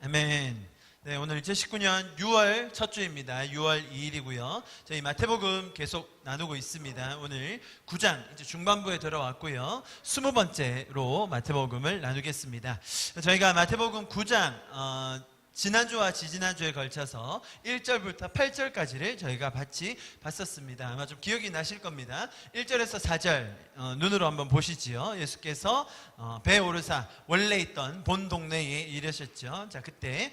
아멘. 네, 오늘 2019년 6월 첫 주입니다. 6월 2일이고요. 저희 마태복음 계속 나누고 있습니다. 오늘 9장 이제 중반부에 들어왔고요. 20번째로 마태복음을 나누겠습니다. 저희가 마태복음 9장 지난주와 지지난주에 걸쳐서 1절부터 8절까지를 저희가 같이 봤었습니다. 아마 좀 기억이 나실 겁니다. 1절에서 4절 눈으로 한번 보시지요. 예수께서 배에 오르사 원래 있던 본 동네에 이르셨죠. 자, 그때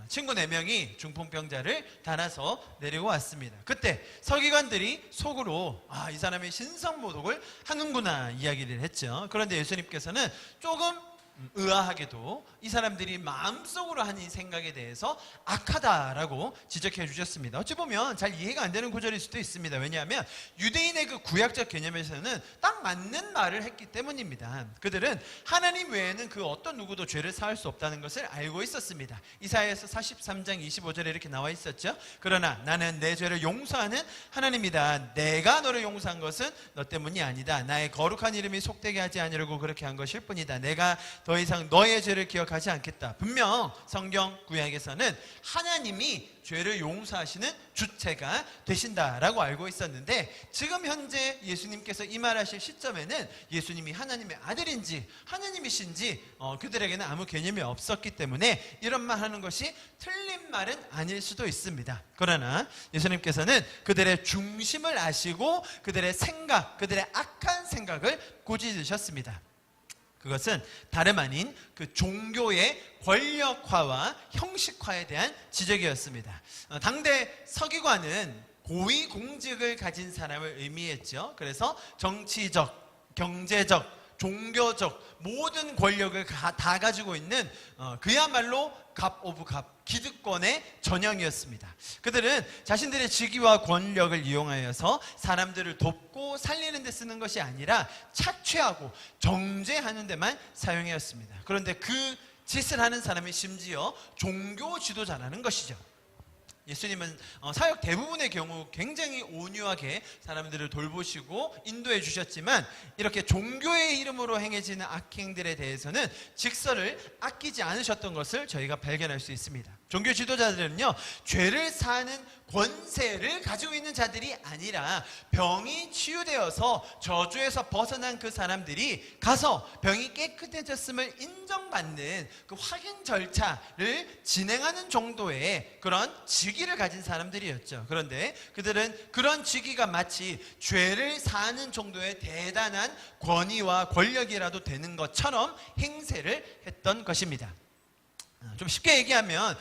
친구 4명이 중풍병자를 달아서 내리고 왔습니다. 그때 서기관들이 속으로 이 사람이 신성모독을 하는구나 이야기를 했죠. 그런데 예수님께서는 조금 의아하게도 이 사람들이 마음속으로 하는 생각에 대해서 악하다라고 지적해 주셨습니다. 어찌 보면 잘 이해가 안 되는 구절일 수도 있습니다. 왜냐하면 유대인의 그 구약적 개념에서는 딱 맞는 말을 했기 때문입니다. 그들은 하나님 외에는 그 어떤 누구도 죄를 사할 수 없다는 것을 알고 있었습니다. 이사야서 43장 25절에 이렇게 나와 있었죠. 그러나 나는 내 죄를 용서하는 하나님이다. 내가 너를 용서한 것은 너 때문이 아니다. 나의 거룩한 이름이 속되게 하지 아니려고 그렇게 한 것일 뿐이다. 내가 더 이상 너의 죄를 기억하지 않겠다. 분명 성경 구약에서는 하나님이 죄를 용서하시는 주체가 되신다라고 알고 있었는데, 지금 현재 예수님께서 이 말하실 시점에는 예수님이 하나님의 아들인지 하나님이신지 그들에게는 아무 개념이 없었기 때문에 이런 말 하는 것이 틀린 말은 아닐 수도 있습니다. 그러나 예수님께서는 그들의 중심을 아시고 그들의 생각, 그들의 악한 생각을 꾸짖으셨습니다. 그것은 다름 아닌 그 종교의 권력화와 형식화에 대한 지적이었습니다. 당대 서기관은 고위공직을 가진 사람을 의미했죠. 그래서 정치적, 경제적, 종교적 모든 권력을 다 가지고 있는 그야말로 갑 오브 갑, 기득권의 전형이었습니다. 그들은 자신들의 직위와 권력을 이용하여서 사람들을 돕고 살리는 데 쓰는 것이 아니라 착취하고 정죄하는 데만 사용하였습니다. 그런데 그 짓을 하는 사람이 심지어 종교 지도자라는 것이죠. 예수님은 사역 대부분의 경우 굉장히 온유하게 사람들을 돌보시고 인도해 주셨지만, 이렇게 종교의 이름으로 행해지는 악행들에 대해서는 직설을 아끼지 않으셨던 것을 저희가 발견할 수 있습니다. 종교 지도자들은요, 죄를 사하는 권세를 가지고 있는 자들이 아니라 병이 치유되어서 저주에서 벗어난 그 사람들이 가서 병이 깨끗해졌음을 인정받는 그 확인 절차를 진행하는 정도의 그런 직위를 가진 사람들이었죠. 그런데 그들은 그런 직위가 마치 죄를 사하는 정도의 대단한 권위와 권력이라도 되는 것처럼 행세를 했던 것입니다. 좀 쉽게 얘기하면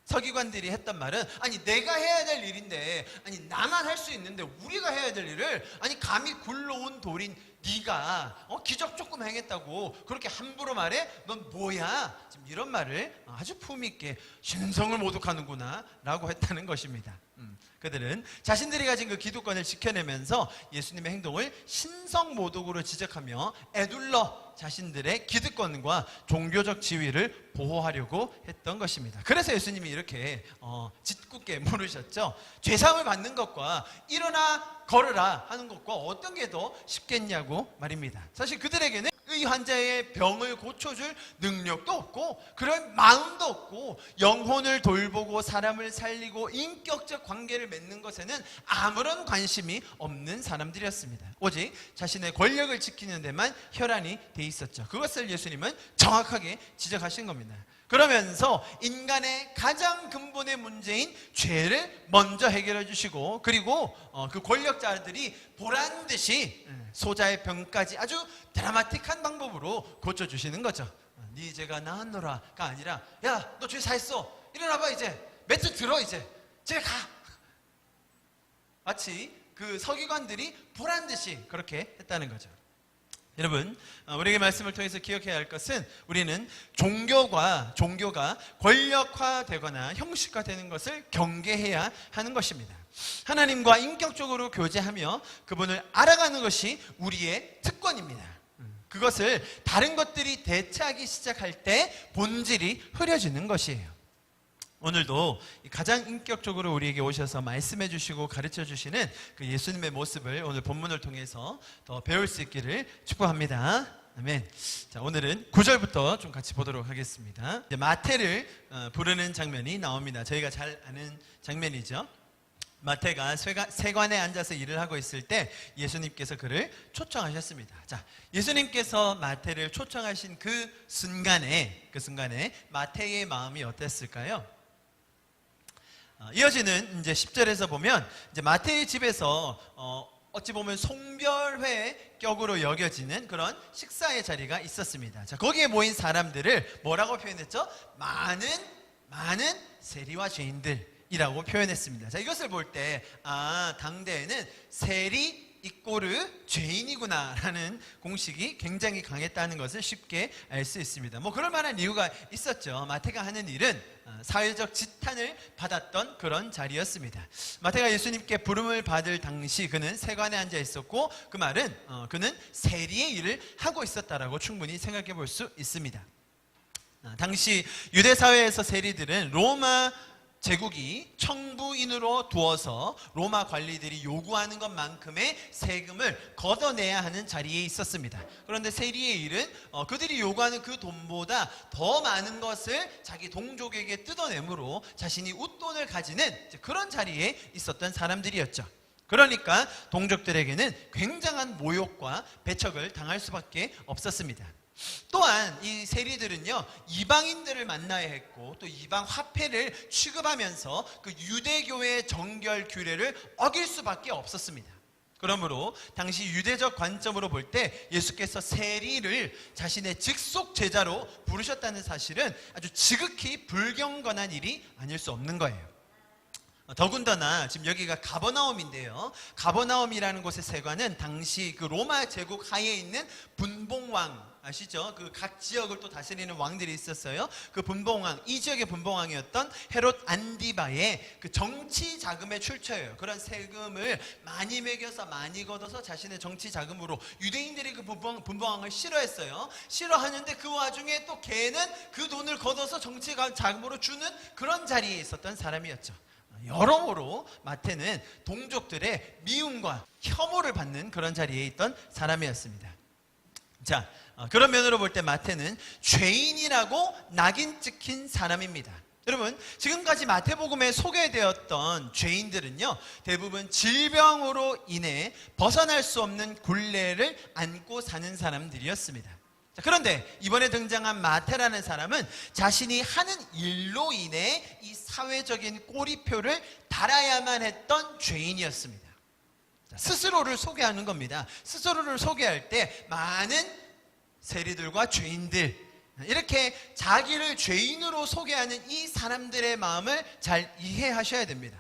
서기관들이 했던 말은, 아니 내가 해야 될 일인데, 아니 나만 할 수 있는데 우리가 해야 될 일을, 아니 감히 굴러온 돌인 네가 기적 조금 행했다고 그렇게 함부로 말해? 넌 뭐야? 지금 이런 말을 아주 품있게 신성을 모독하는구나 라고 했다는 것입니다. 그들은 자신들이 가진 그 기득권을 지켜내면서 예수님의 행동을 신성모독으로 지적하며 애둘러 자신들의 기득권과 종교적 지위를 보호하려고 했던 것입니다. 그래서 예수님이 이렇게 짓궂게 물으셨죠. 죄사함을 받는 것과 일어나 걸으라 하는 것과 어떤 게 더 쉽겠냐고 말입니다. 사실 그들에게는 이 환자의 병을 고쳐줄 능력도 없고 그런 마음도 없고 영혼을 돌보고 사람을 살리고 인격적 관계를 맺는 것에는 아무런 관심이 없는 사람들이었습니다. 오직 자신의 권력을 지키는 데만 혈안이 돼 있었죠. 그것을 예수님은 정확하게 지적하신 겁니다. 그러면서 인간의 가장 근본의 문제인 죄를 먼저 해결해 주시고, 그리고 그 권력자들이 보란듯이 소자의 병까지 아주 드라마틱한 방법으로 고쳐주시는 거죠. 네 죄가 나았노라가 아니라, 야 너 죄 사했어, 일어나봐, 이제 매트 들어, 이제 집에 가. 마치 그 서기관들이 보란듯이 그렇게 했다는 거죠. 여러분, 우리에게 말씀을 통해서 기억해야 할 것은, 우리는 종교가 권력화되거나 형식화되는 것을 경계해야 하는 것입니다. 하나님과 인격적으로 교제하며 그분을 알아가는 것이 우리의 특권입니다. 그것을 다른 것들이 대체하기 시작할 때 본질이 흐려지는 것이에요. 오늘도 가장 인격적으로 우리에게 오셔서 말씀해 주시고 가르쳐 주시는 그 예수님의 모습을 오늘 본문을 통해서 더 배울 수 있기를 축복합니다. 아멘. 자, 오늘은 9절부터 좀 같이 보도록 하겠습니다. 이제 마태를 부르는 장면이 나옵니다. 저희가 잘 아는 장면이죠. 마태가 세관에 앉아서 일을 하고 있을 때 예수님께서 그를 초청하셨습니다. 자, 예수님께서 마태를 초청하신 그 순간에 마태의 마음이 어땠을까요? 이어지는 이제 10절에서 보면 이제 마태의 집에서 어찌 보면 송별회 격으로 여겨지는 그런 식사의 자리가 있었습니다. 자, 거기에 모인 사람들을 뭐라고 표현했죠? 많은 세리와 죄인들이라고 표현했습니다. 자, 이것을 볼 때 당대에는 세리 이꼬르 죄인이구나 라는 공식이 굉장히 강했다는 것을 쉽게 알 수 있습니다. 뭐 그럴 만한 이유가 있었죠. 마태가 하는 일은 사회적 지탄을 받았던 그런 자리였습니다. 마태가 예수님께 부름을 받을 당시 그는 세관에 앉아 있었고, 그 말은 그는 세리의 일을 하고 있었다라고 충분히 생각해 볼 수 있습니다. 당시 유대 사회에서 세리들은 로마 제국이 청부인으로 두어서 로마 관리들이 요구하는 것만큼의 세금을 걷어내야 하는 자리에 있었습니다. 그런데 세리의 일은 그들이 요구하는 그 돈보다 더 많은 것을 자기 동족에게 뜯어내므로 자신이 웃돈을 가지는 그런 자리에 있었던 사람들이었죠. 그러니까 동족들에게는 굉장한 모욕과 배척을 당할 수밖에 없었습니다. 또한 이 세리들은요, 이방인들을 만나야 했고 또 이방 화폐를 취급하면서 그 유대교의 정결 규례를 어길 수밖에 없었습니다. 그러므로 당시 유대적 관점으로 볼 때 예수께서 세리를 자신의 직속 제자로 부르셨다는 사실은 아주 지극히 불경건한 일이 아닐 수 없는 거예요. 더군다나 지금 여기가 가버나움인데요, 가버나움이라는 곳의 세관은 당시 그 로마 제국 하에 있는 분봉왕 아시죠? 그 각 지역을 또 다스리는 왕들이 있었어요. 그 분봉왕, 이 지역의 분봉왕이었던 헤롯 안디바의 그 정치 자금의 출처예요. 그런 세금을 많이 매겨서 많이 걷어서 자신의 정치 자금으로, 유대인들이 그 분봉왕을 싫어했어요. 싫어하는데 그 와중에 또 걔는 그 돈을 걷어서 정치 자금으로 주는 그런 자리에 있었던 사람이었죠. 여러모로 마태는 동족들의 미움과 혐오를 받는 그런 자리에 있던 사람이었습니다. 자, 그런 면으로 볼 때 마태는 죄인이라고 낙인 찍힌 사람입니다. 여러분, 지금까지 마태복음에 소개되었던 죄인들은요, 대부분 질병으로 인해 벗어날 수 없는 굴레를 안고 사는 사람들이었습니다. 자, 그런데 이번에 등장한 마태라는 사람은 자신이 하는 일로 인해 이 사회적인 꼬리표를 달아야만 했던 죄인이었습니다. 자, 스스로를 소개하는 겁니다. 스스로를 소개할 때 많은 세리들과 죄인들, 이렇게 자기를 죄인으로 소개하는 이 사람들의 마음을 잘 이해하셔야 됩니다.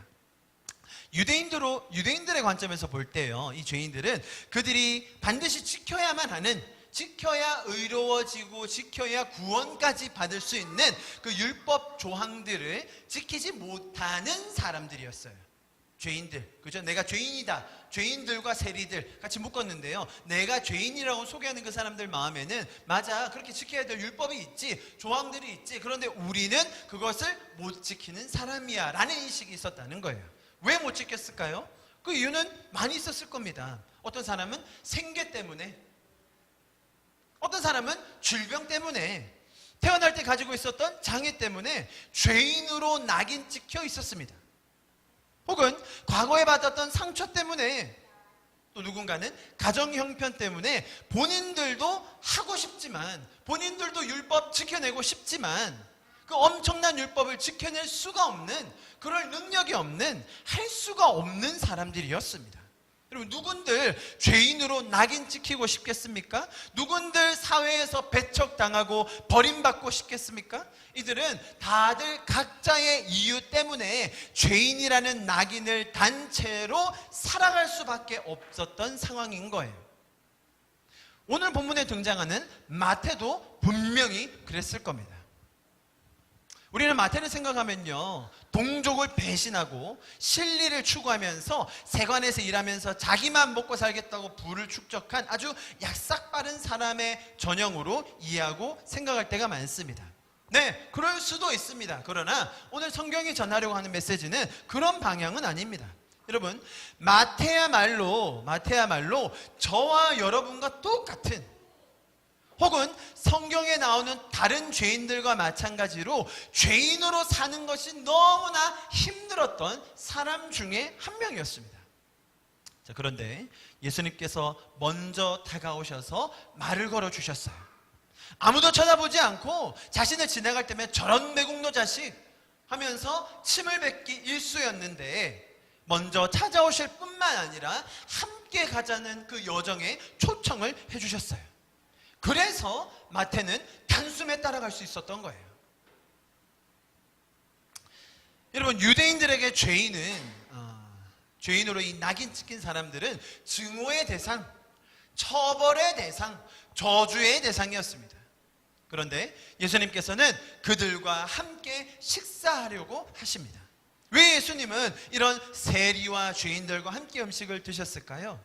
유대인들의 관점에서 볼 때요, 이 죄인들은 그들이 반드시 지켜야만 하는, 지켜야 의로워지고 지켜야 구원까지 받을 수 있는 그 율법 조항들을 지키지 못하는 사람들이었어요. 죄인들, 그죠? 내가 죄인이다. 죄인들과 세리들 같이 묶었는데요, 내가 죄인이라고 소개하는 그 사람들 마음에는 맞아, 그렇게 지켜야 될 율법이 있지, 조항들이 있지, 그런데 우리는 그것을 못 지키는 사람이야 라는 인식이 있었다는 거예요. 왜 못 지켰을까요? 그 이유는 많이 있었을 겁니다. 어떤 사람은 생계 때문에, 어떤 사람은 질병 때문에, 태어날 때 가지고 있었던 장애 때문에 죄인으로 낙인 찍혀 있었습니다. 혹은 과거에 받았던 상처 때문에, 또 누군가는 가정 형편 때문에 본인들도 하고 싶지만, 본인들도 율법 지켜내고 싶지만 그 엄청난 율법을 지켜낼 수가 없는, 그럴 능력이 없는, 할 수가 없는 사람들이었습니다. 여러분, 누군들 죄인으로 낙인 찍히고 싶겠습니까? 누군들 사회에서 배척당하고 버림받고 싶겠습니까? 이들은 다들 각자의 이유 때문에 죄인이라는 낙인을 단 채로 살아갈 수밖에 없었던 상황인 거예요. 오늘 본문에 등장하는 마태도 분명히 그랬을 겁니다. 우리는 마태를 생각하면요, 동족을 배신하고 실리를 추구하면서 세관에서 일하면서 자기만 먹고 살겠다고 부를 축적한 아주 약삭빠른 사람의 전형으로 이해하고 생각할 때가 많습니다. 네, 그럴 수도 있습니다. 그러나 오늘 성경이 전하려고 하는 메시지는 그런 방향은 아닙니다. 여러분, 마태야말로 저와 여러분과 똑같은, 혹은 성경에 나오는 다른 죄인들과 마찬가지로 죄인으로 사는 것이 너무나 힘들었던 사람 중에 한 명이었습니다. 자, 그런데 예수님께서 먼저 다가오셔서 말을 걸어주셨어요. 아무도 쳐다보지 않고 자신을 지나갈 때면 저런 매국노 자식 하면서 침을 뱉기 일쑤였는데, 먼저 찾아오실 뿐만 아니라 함께 가자는 그 여정에 초청을 해주셨어요. 그래서 마태는 단숨에 따라갈 수 있었던 거예요. 여러분, 유대인들에게 죄인으로 이 낙인 찍힌 사람들은 증오의 대상, 처벌의 대상, 저주의 대상이었습니다. 그런데 예수님께서는 그들과 함께 식사하려고 하십니다. 왜 예수님은 이런 세리와 죄인들과 함께 음식을 드셨을까요?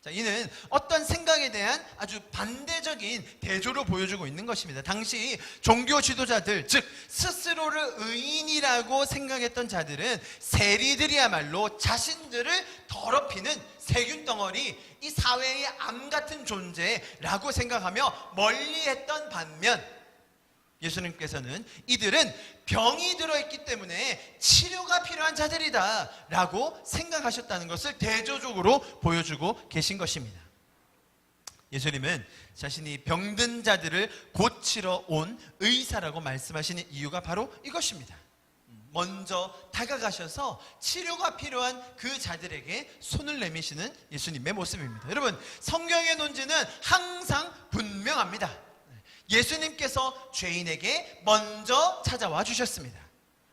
자, 이는 어떤 생각에 대한 아주 반대적인 대조로 보여주고 있는 것입니다. 당시 종교 지도자들, 즉 스스로를 의인이라고 생각했던 자들은 세리들이야말로 자신들을 더럽히는 세균 덩어리, 이 사회의 암 같은 존재라고 생각하며 멀리했던 반면, 예수님께서는 이들은 병이 들어있기 때문에 치료가 필요한 자들이다 라고 생각하셨다는 것을 대조적으로 보여주고 계신 것입니다. 예수님은 자신이 병든 자들을 고치러 온 의사라고 말씀하시는 이유가 바로 이것입니다. 먼저 다가가셔서 치료가 필요한 그 자들에게 손을 내미시는 예수님의 모습입니다. 여러분, 성경의 논지는 항상 분명합니다. 예수님께서 죄인에게 먼저 찾아와 주셨습니다.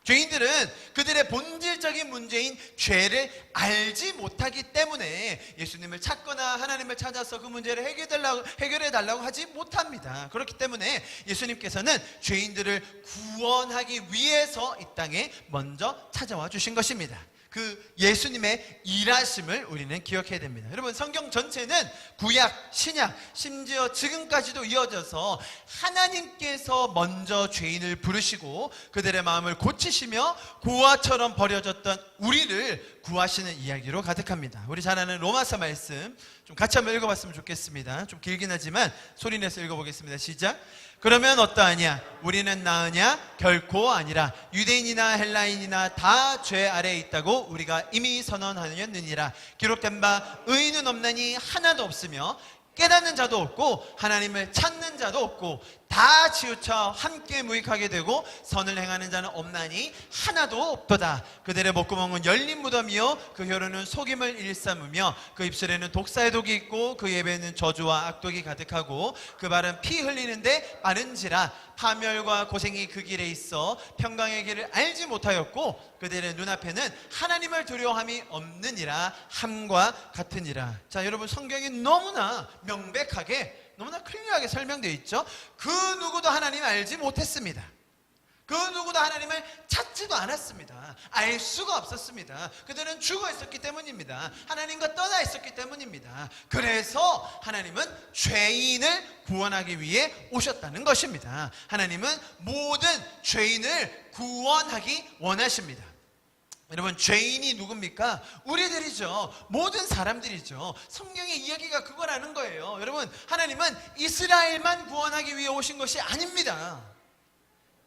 죄인들은 그들의 본질적인 문제인 죄를 알지 못하기 때문에 예수님을 찾거나 하나님을 찾아서 그 문제를 해결해 달라고 하지 못합니다. 그렇기 때문에 예수님께서는 죄인들을 구원하기 위해서 이 땅에 먼저 찾아와 주신 것입니다. 그 예수님의 일하심을 우리는 기억해야 됩니다. 여러분, 성경 전체는 구약, 신약, 심지어 지금까지도 이어져서 하나님께서 먼저 죄인을 부르시고 그들의 마음을 고치시며 고아처럼 버려졌던 우리를 구하시는 이야기로 가득합니다. 우리 잘 아는 로마서 말씀 좀 같이 한번 읽어봤으면 좋겠습니다. 좀 길긴 하지만 소리내서 읽어보겠습니다. 시작. 그러면 어떠하냐? 우리는 나으냐? 결코 아니라. 유대인이나 헬라인이나 다 죄 아래에 있다고 우리가 이미 선언하였느니라. 기록된 바 의인은 없나니 하나도 없으며 깨닫는 자도 없고 하나님을 찾는 자도 없고 다 치우쳐 함께 무익하게 되고 선을 행하는 자는 없나니 하나도 없도다. 그들의 목구멍은 열린 무덤이요 그 혀로는 속임을 일삼으며 그 입술에는 독사의 독이 있고 그 입에는 저주와 악독이 가득하고 그 발은 피 흘리는데 빠른지라. 파멸과 고생이 그 길에 있어 평강의 길을 알지 못하였고 그들의 눈앞에는 하나님을 두려워함이 없느니라. 함과 같으니라. 자, 여러분, 성경이 너무나 명백하게, 너무나 클리어하게 설명되어 있죠. 그 누구도 하나님을 알지 못했습니다. 그 누구도 하나님을 찾지도 않았습니다. 알 수가 없었습니다. 그들은 죽어 있었기 때문입니다. 하나님과 떠나 있었기 때문입니다. 그래서 하나님은 죄인을 구원하기 위해 오셨다는 것입니다. 하나님은 모든 죄인을 구원하기 원하십니다. 여러분, 죄인이 누굽니까? 우리들이죠. 모든 사람들이죠. 성경의 이야기가 그거라는 거예요. 여러분, 하나님은 이스라엘만 구원하기 위해 오신 것이 아닙니다.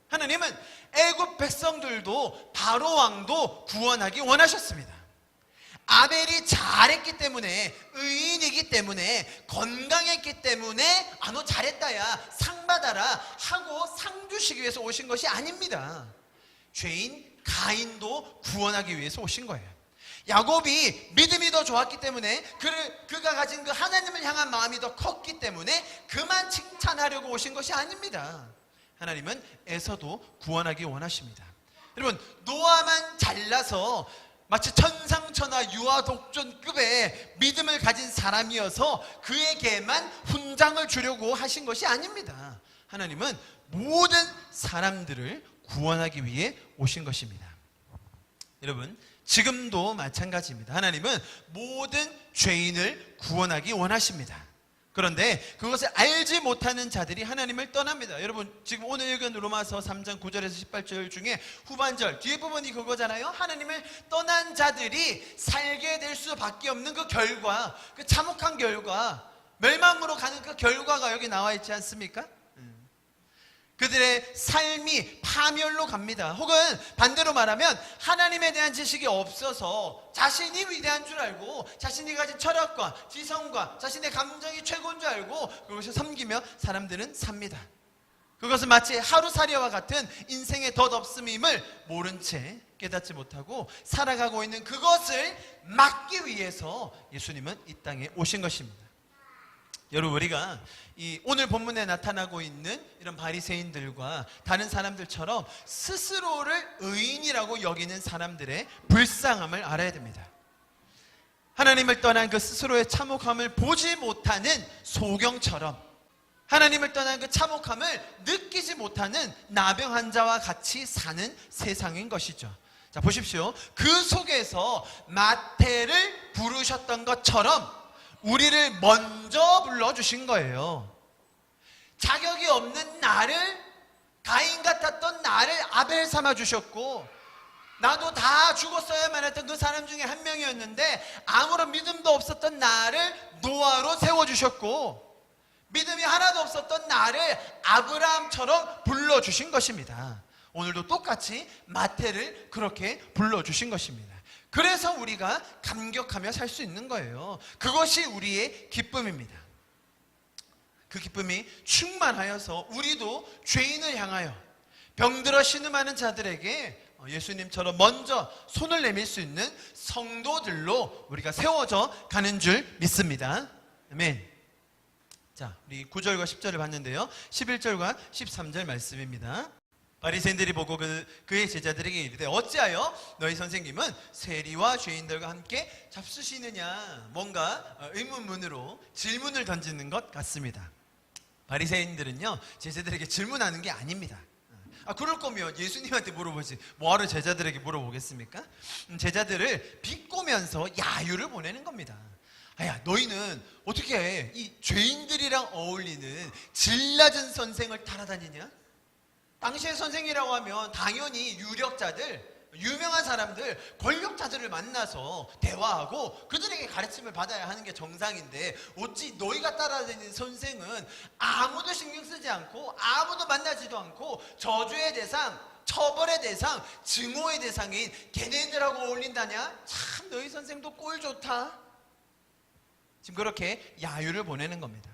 하나님은 애굽 백성들도 바로 왕도 구원하기 원하셨습니다. 아벨이 잘했기 때문에, 의인이기 때문에, 건강했기 때문에 너 잘했다야 상 받아라 하고 상 주시기 위해서 오신 것이 아닙니다. 죄인 가인도 구원하기 위해서 오신 거예요. 야곱이 믿음이 더 좋았기 때문에, 그가 가진 그 하나님을 향한 마음이 더 컸기 때문에 그만 칭찬하려고 오신 것이 아닙니다. 하나님은 에서도 구원하기 원하십니다. 여러분, 노아만 잘나서 마치 천상천하 유아독존급의 믿음을 가진 사람이어서 그에게만 훈장을 주려고 하신 것이 아닙니다. 하나님은 모든 사람들을 구원하기 위해 오신 것입니다. 여러분, 지금도 마찬가지입니다. 하나님은 모든 죄인을 구원하기 원하십니다. 그런데 그것을 알지 못하는 자들이 하나님을 떠납니다. 여러분, 지금 오늘 읽은 로마서 3장 9절에서 18절 중에 후반절 뒤에 부분이 그거잖아요. 하나님을 떠난 자들이 살게 될 수밖에 없는 그 결과, 그 참혹한 결과, 멸망으로 가는 그 결과가 여기 나와 있지 않습니까? 그들의 삶이 파멸로 갑니다. 혹은 반대로 말하면 하나님에 대한 지식이 없어서 자신이 위대한 줄 알고 자신이 가진 철학과 지성과 자신의 감정이 최고인 줄 알고 그것을 섬기며 사람들은 삽니다. 그것은 마치 하루살이와 같은 인생의 덧없음임을 모른 채 깨닫지 못하고 살아가고 있는 그것을 막기 위해서 예수님은 이 땅에 오신 것입니다. 여러분, 우리가 이 오늘 본문에 나타나고 있는 이런 바리새인들과 다른 사람들처럼 스스로를 의인이라고 여기는 사람들의 불쌍함을 알아야 됩니다. 하나님을 떠난 그 스스로의 참혹함을 보지 못하는 소경처럼 하나님을 떠난 그 참혹함을 느끼지 못하는 나병 환자와 같이 사는 세상인 것이죠. 자, 보십시오. 그 속에서 마태를 부르셨던 것처럼 우리를 먼저 불러주신 거예요. 자격이 없는 나를, 가인 같았던 나를 아벨 삼아주셨고, 나도 다 죽었어야만 했던 그 사람 중에 한 명이었는데 아무런 믿음도 없었던 나를 노아로 세워주셨고, 믿음이 하나도 없었던 나를 아브라함처럼 불러주신 것입니다. 오늘도 똑같이 마태를 그렇게 불러주신 것입니다. 그래서 우리가 감격하며 살 수 있는 거예요. 그것이 우리의 기쁨입니다. 그 기쁨이 충만하여서 우리도 죄인을 향하여 병들어 신음하는 자들에게 예수님처럼 먼저 손을 내밀 수 있는 성도들로 우리가 세워져 가는 줄 믿습니다. 아멘. 자, 우리 9절과 10절을 봤는데요. 11절과 13절 말씀입니다. 바리새인들이 보고 그의 제자들에게 이르되 어찌하여 너희 선생님은 세리와 죄인들과 함께 잡수시느냐. 뭔가 의문문으로 질문을 던지는 것 같습니다. 바리새인들은요, 제자들에게 질문하는 게 아닙니다. 그럴 거면 예수님한테 물어보지 뭐하러 제자들에게 물어보겠습니까? 제자들을 비꼬면서 야유를 보내는 겁니다. 야, 너희는 어떻게 이 죄인들이랑 어울리는 질 낮은 선생을 따라다니냐? 당시의 선생이라고 하면 당연히 유력자들, 유명한 사람들, 권력자들을 만나서 대화하고 그들에게 가르침을 받아야 하는 게 정상인데 어찌 너희가 따라다니는 선생은 아무도 신경 쓰지 않고 아무도 만나지도 않고 저주의 대상, 처벌의 대상, 증오의 대상인 걔네들하고 어울린다냐? 참 너희 선생도 꼴 좋다. 지금 그렇게 야유를 보내는 겁니다.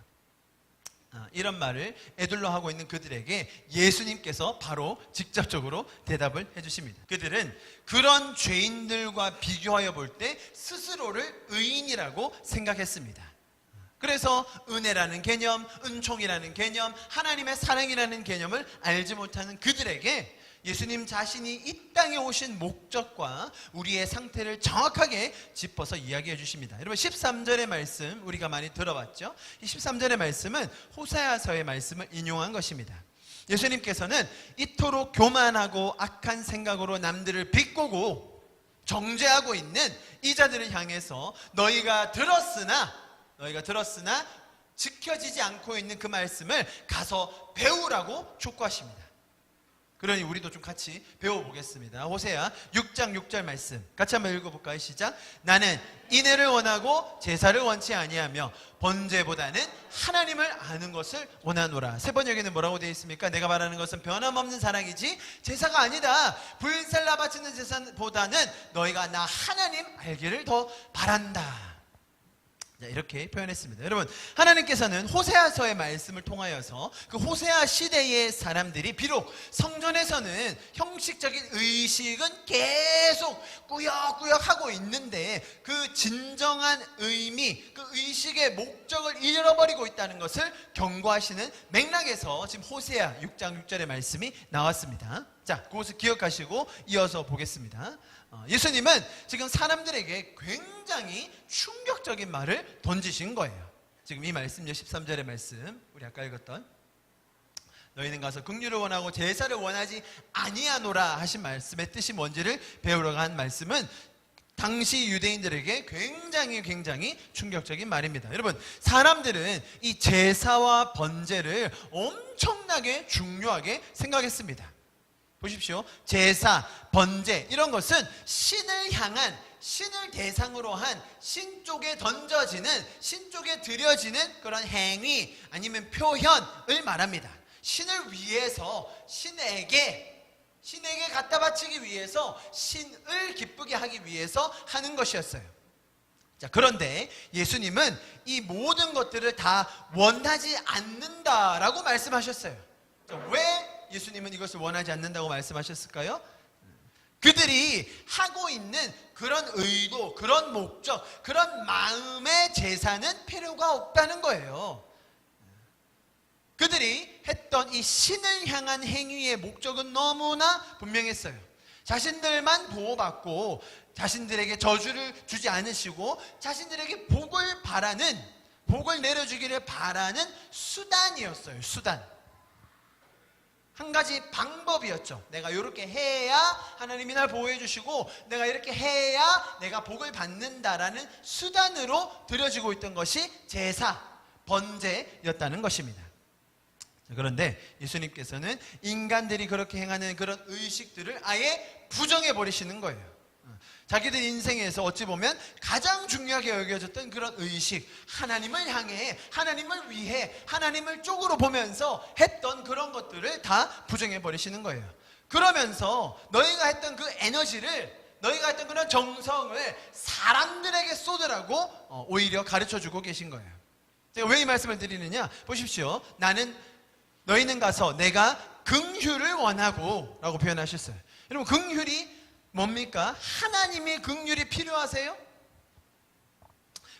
이런 말을 애둘러 하고 있는 그들에게 예수님께서 바로 직접적으로 대답을 해주십니다. 그들은 그런 죄인들과 비교하여 볼 때 스스로를 의인이라고 생각했습니다. 그래서 은혜라는 개념, 은총이라는 개념, 하나님의 사랑이라는 개념을 알지 못하는 그들에게 예수님 자신이 이 땅에 오신 목적과 우리의 상태를 정확하게 짚어서 이야기해 주십니다. 여러분 13절의 말씀 우리가 많이 들어봤죠? 이 13절의 말씀은 호세아서의 말씀을 인용한 것입니다. 예수님께서는 이토록 교만하고 악한 생각으로 남들을 비꼬고 정죄하고 있는 이 자들을 향해서 너희가 들었으나 지켜지지 않고 있는 그 말씀을 가서 배우라고 촉구하십니다. 그러니 우리도 좀 같이 배워보겠습니다. 호세아 6장 6절 말씀 같이 한번 읽어볼까요? 시작. 나는 인애를 원하고 제사를 원치 아니하며 번제보다는 하나님을 아는 것을 원하노라. 세 번역에는 뭐라고 되어 있습니까? 내가 말하는 것은 변함없는 사랑이지 제사가 아니다. 불살라 바치는 제사보다는 너희가 나 하나님 알기를 더 바란다. 이렇게 표현했습니다. 여러분, 하나님께서는 호세아서의 말씀을 통하여서 그 호세아 시대의 사람들이 비록 성전에서는 형식적인 의식은 계속 꾸역꾸역 하고 있는데 그 진정한 의미, 그 의식의 목적을 잃어버리고 있다는 것을 경고하시는 맥락에서 지금 호세아 6장 6절의 말씀이 나왔습니다. 자, 그것을 기억하시고 이어서 보겠습니다. 예수님은 지금 사람들에게 굉장히 충격적인 말을 던지신 거예요. 지금 이 말씀 13절의 말씀 우리 아까 읽었던 너희는 가서 긍휼을 원하고 제사를 원하지 아니하노라 하신 말씀의 뜻이 뭔지를 배우러 간 말씀은 당시 유대인들에게 굉장히 충격적인 말입니다. 여러분, 사람들은 이 제사와 번제를 엄청나게 중요하게 생각했습니다. 보십시오. 제사, 번제 이런 것은 신을 향한 신을 대상으로 한 신 쪽에 던져지는, 신 쪽에 드려지는 그런 행위 아니면 표현을 말합니다. 신을 위해서, 신에게 갖다 바치기 위해서, 신을 기쁘게 하기 위해서 하는 것이었어요. 자, 그런데 예수님은 이 모든 것들을 다 원하지 않는다라고 말씀하셨어요. 자, 왜 예수님은 이것을 원하지 않는다고 말씀하셨을까요? 그들이 하고 있는 그런 의도, 그런 목적, 그런 마음의 제사는 필요가 없다는 거예요. 그들이 했던 이 신을 향한 행위의 목적은 너무나 분명했어요. 자신들만 보호받고 자신들에게 저주를 주지 않으시고 자신들에게 복을 내려주기를 바라는 수단이었어요. 수단. 한 가지 방법이었죠. 내가 이렇게 해야 하나님이 날 보호해 주시고 내가 이렇게 해야 내가 복을 받는다라는 수단으로 드려지고 있던 것이 제사, 번제였다는 것입니다. 그런데 예수님께서는 인간들이 그렇게 행하는 그런 의식들을 아예 부정해 버리시는 거예요. 자기들 인생에서 어찌 보면 가장 중요하게 여겨졌던 그런 의식, 하나님을 향해, 하나님을 위해, 하나님을 쪽으로 보면서 했던 그런 것들을 다 부정해 버리시는 거예요. 그러면서 너희가 했던 그 에너지를, 너희가 했던 그런 정성을 사람들에게 쏟으라고 오히려 가르쳐주고 계신 거예요. 제가 왜 이 말씀을 드리느냐, 보십시오. 너희는 가서 내가 긍휼을 원하고 라고 표현하셨어요. 여러분, 긍휼이 뭡니까? 하나님의 긍휼이 필요하세요?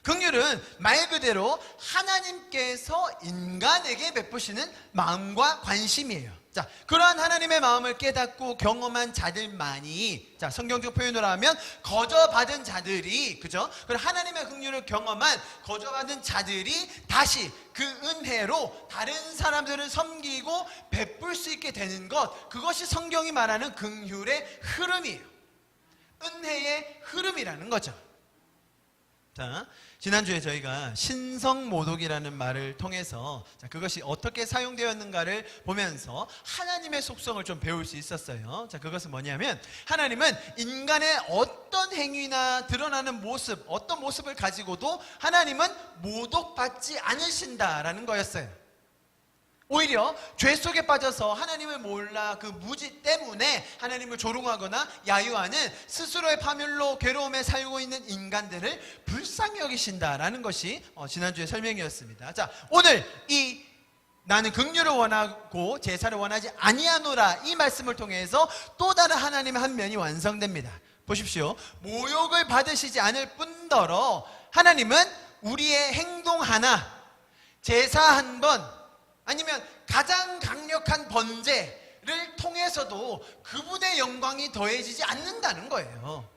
긍휼은 말 그대로 하나님께서 인간에게 베푸시는 마음과 관심이에요. 자, 그러한 하나님의 마음을 깨닫고 경험한 자들만이, 자, 성경적 표현으로 하면 거저받은 자들이, 그죠? 그리고 하나님의 긍휼을 경험한 거저받은 자들이 다시 그 은혜로 다른 사람들을 섬기고 베풀 수 있게 되는 것, 그것이 성경이 말하는 긍휼의 흐름이에요. 은혜의 흐름이라는 거죠. 자, 지난주에 저희가 신성모독이라는 말을 통해서 그것이 어떻게 사용되었는가를 보면서 하나님의 속성을 좀 배울 수 있었어요. 자, 그것은 뭐냐면 하나님은 인간의 어떤 행위나 드러나는 모습, 어떤 모습을 가지고도 하나님은 모독받지 않으신다라는 거였어요. 오히려 죄 속에 빠져서 하나님을 몰라 그 무지 때문에 하나님을 조롱하거나 야유하는 스스로의 파멸로 괴로움에 살고 있는 인간들을 불쌍히 여기신다라는 것이 지난주의 설명이었습니다. 자, 오늘 이 나는 긍휼을 원하고 제사를 원하지 아니하노라 이 말씀을 통해서 또 다른 하나님의 한 면이 완성됩니다. 보십시오. 모욕을 받으시지 않을 뿐더러 하나님은 우리의 행동 하나, 제사 한 번, 아니면 가장 강력한 번제를 통해서도 그분의 영광이 더해지지 않는다는 거예요.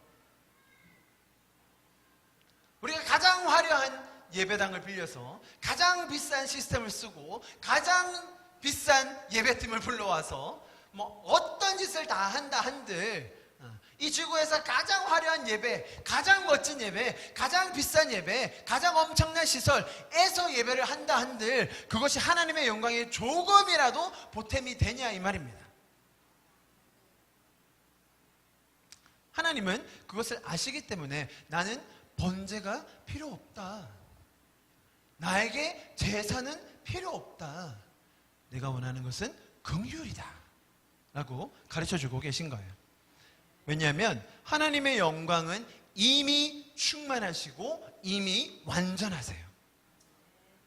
우리가 가장 화려한 예배당을 빌려서 가장 비싼 시스템을 쓰고 가장 비싼 예배팀을 불러와서 뭐 어떤 짓을 다 한다 한들 이 지구에서 가장 화려한 예배, 가장 멋진 예배, 가장 비싼 예배, 가장 엄청난 시설에서 예배를 한다 한들 그것이 하나님의 영광에 조금이라도 보탬이 되냐 이 말입니다. 하나님은 그것을 아시기 때문에 나는 번제가 필요 없다. 나에게 제사는 필요 없다. 내가 원하는 것은 긍휼이다 라고 가르쳐주고 계신 거예요. 왜냐하면 하나님의 영광은 이미 충만하시고 이미 완전하세요.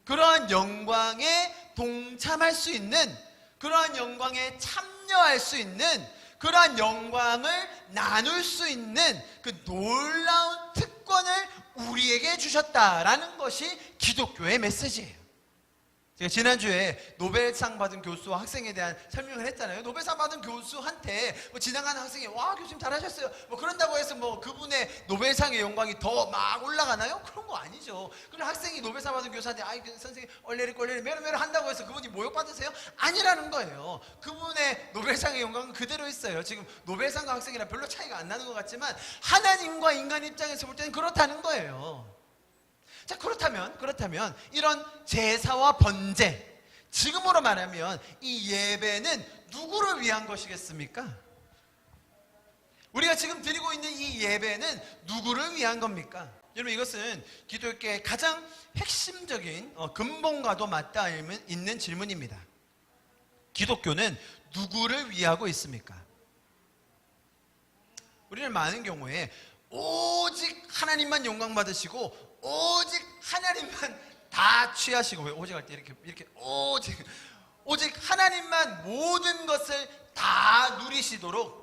그러한 영광에 동참할 수 있는, 그러한 영광에 참여할 수 있는, 그러한 영광을 나눌 수 있는 그 놀라운 특권을 우리에게 주셨다라는 것이 기독교의 메시지예요. 제가 지난주에 노벨상 받은 교수와 학생에 대한 설명을 했잖아요. 노벨상 받은 교수한테 지나가는 학생이 와 교수님 잘하셨어요 뭐 그런다고 해서 뭐 그분의 노벨상의 영광이 더 막 올라가나요? 그런 거 아니죠. 그리고 학생이 노벨상 받은 교수한테 아이 선생님 얼레리 메로메로 한다고 해서 그분이 모욕받으세요? 아니라는 거예요. 그분의 노벨상의 영광은 그대로 있어요. 지금 노벨상과 학생이랑 별로 차이가 안 나는 것 같지만 하나님과 인간 입장에서 볼 때는 그렇다는 거예요. 자, 그렇다면 이런 제사와 번제, 지금으로 말하면 이 예배는 누구를 위한 것이겠습니까? 우리가 우리가 지금 드리고 있는 이 예배는 누구를 위한 겁니까? 여러분, 이것은 기독교의 가장 핵심적인 근본과도 맞닿아 있는 질문입니다. 기독교는 누구를 위하고 있습니까? 우리는 많은 경우에 오직 하나님만 영광 받으시고 오직 하나님만 다 취하시고, 왜 오직 할 때 이렇게 오직 하나님만 모든 것을 다 누리시도록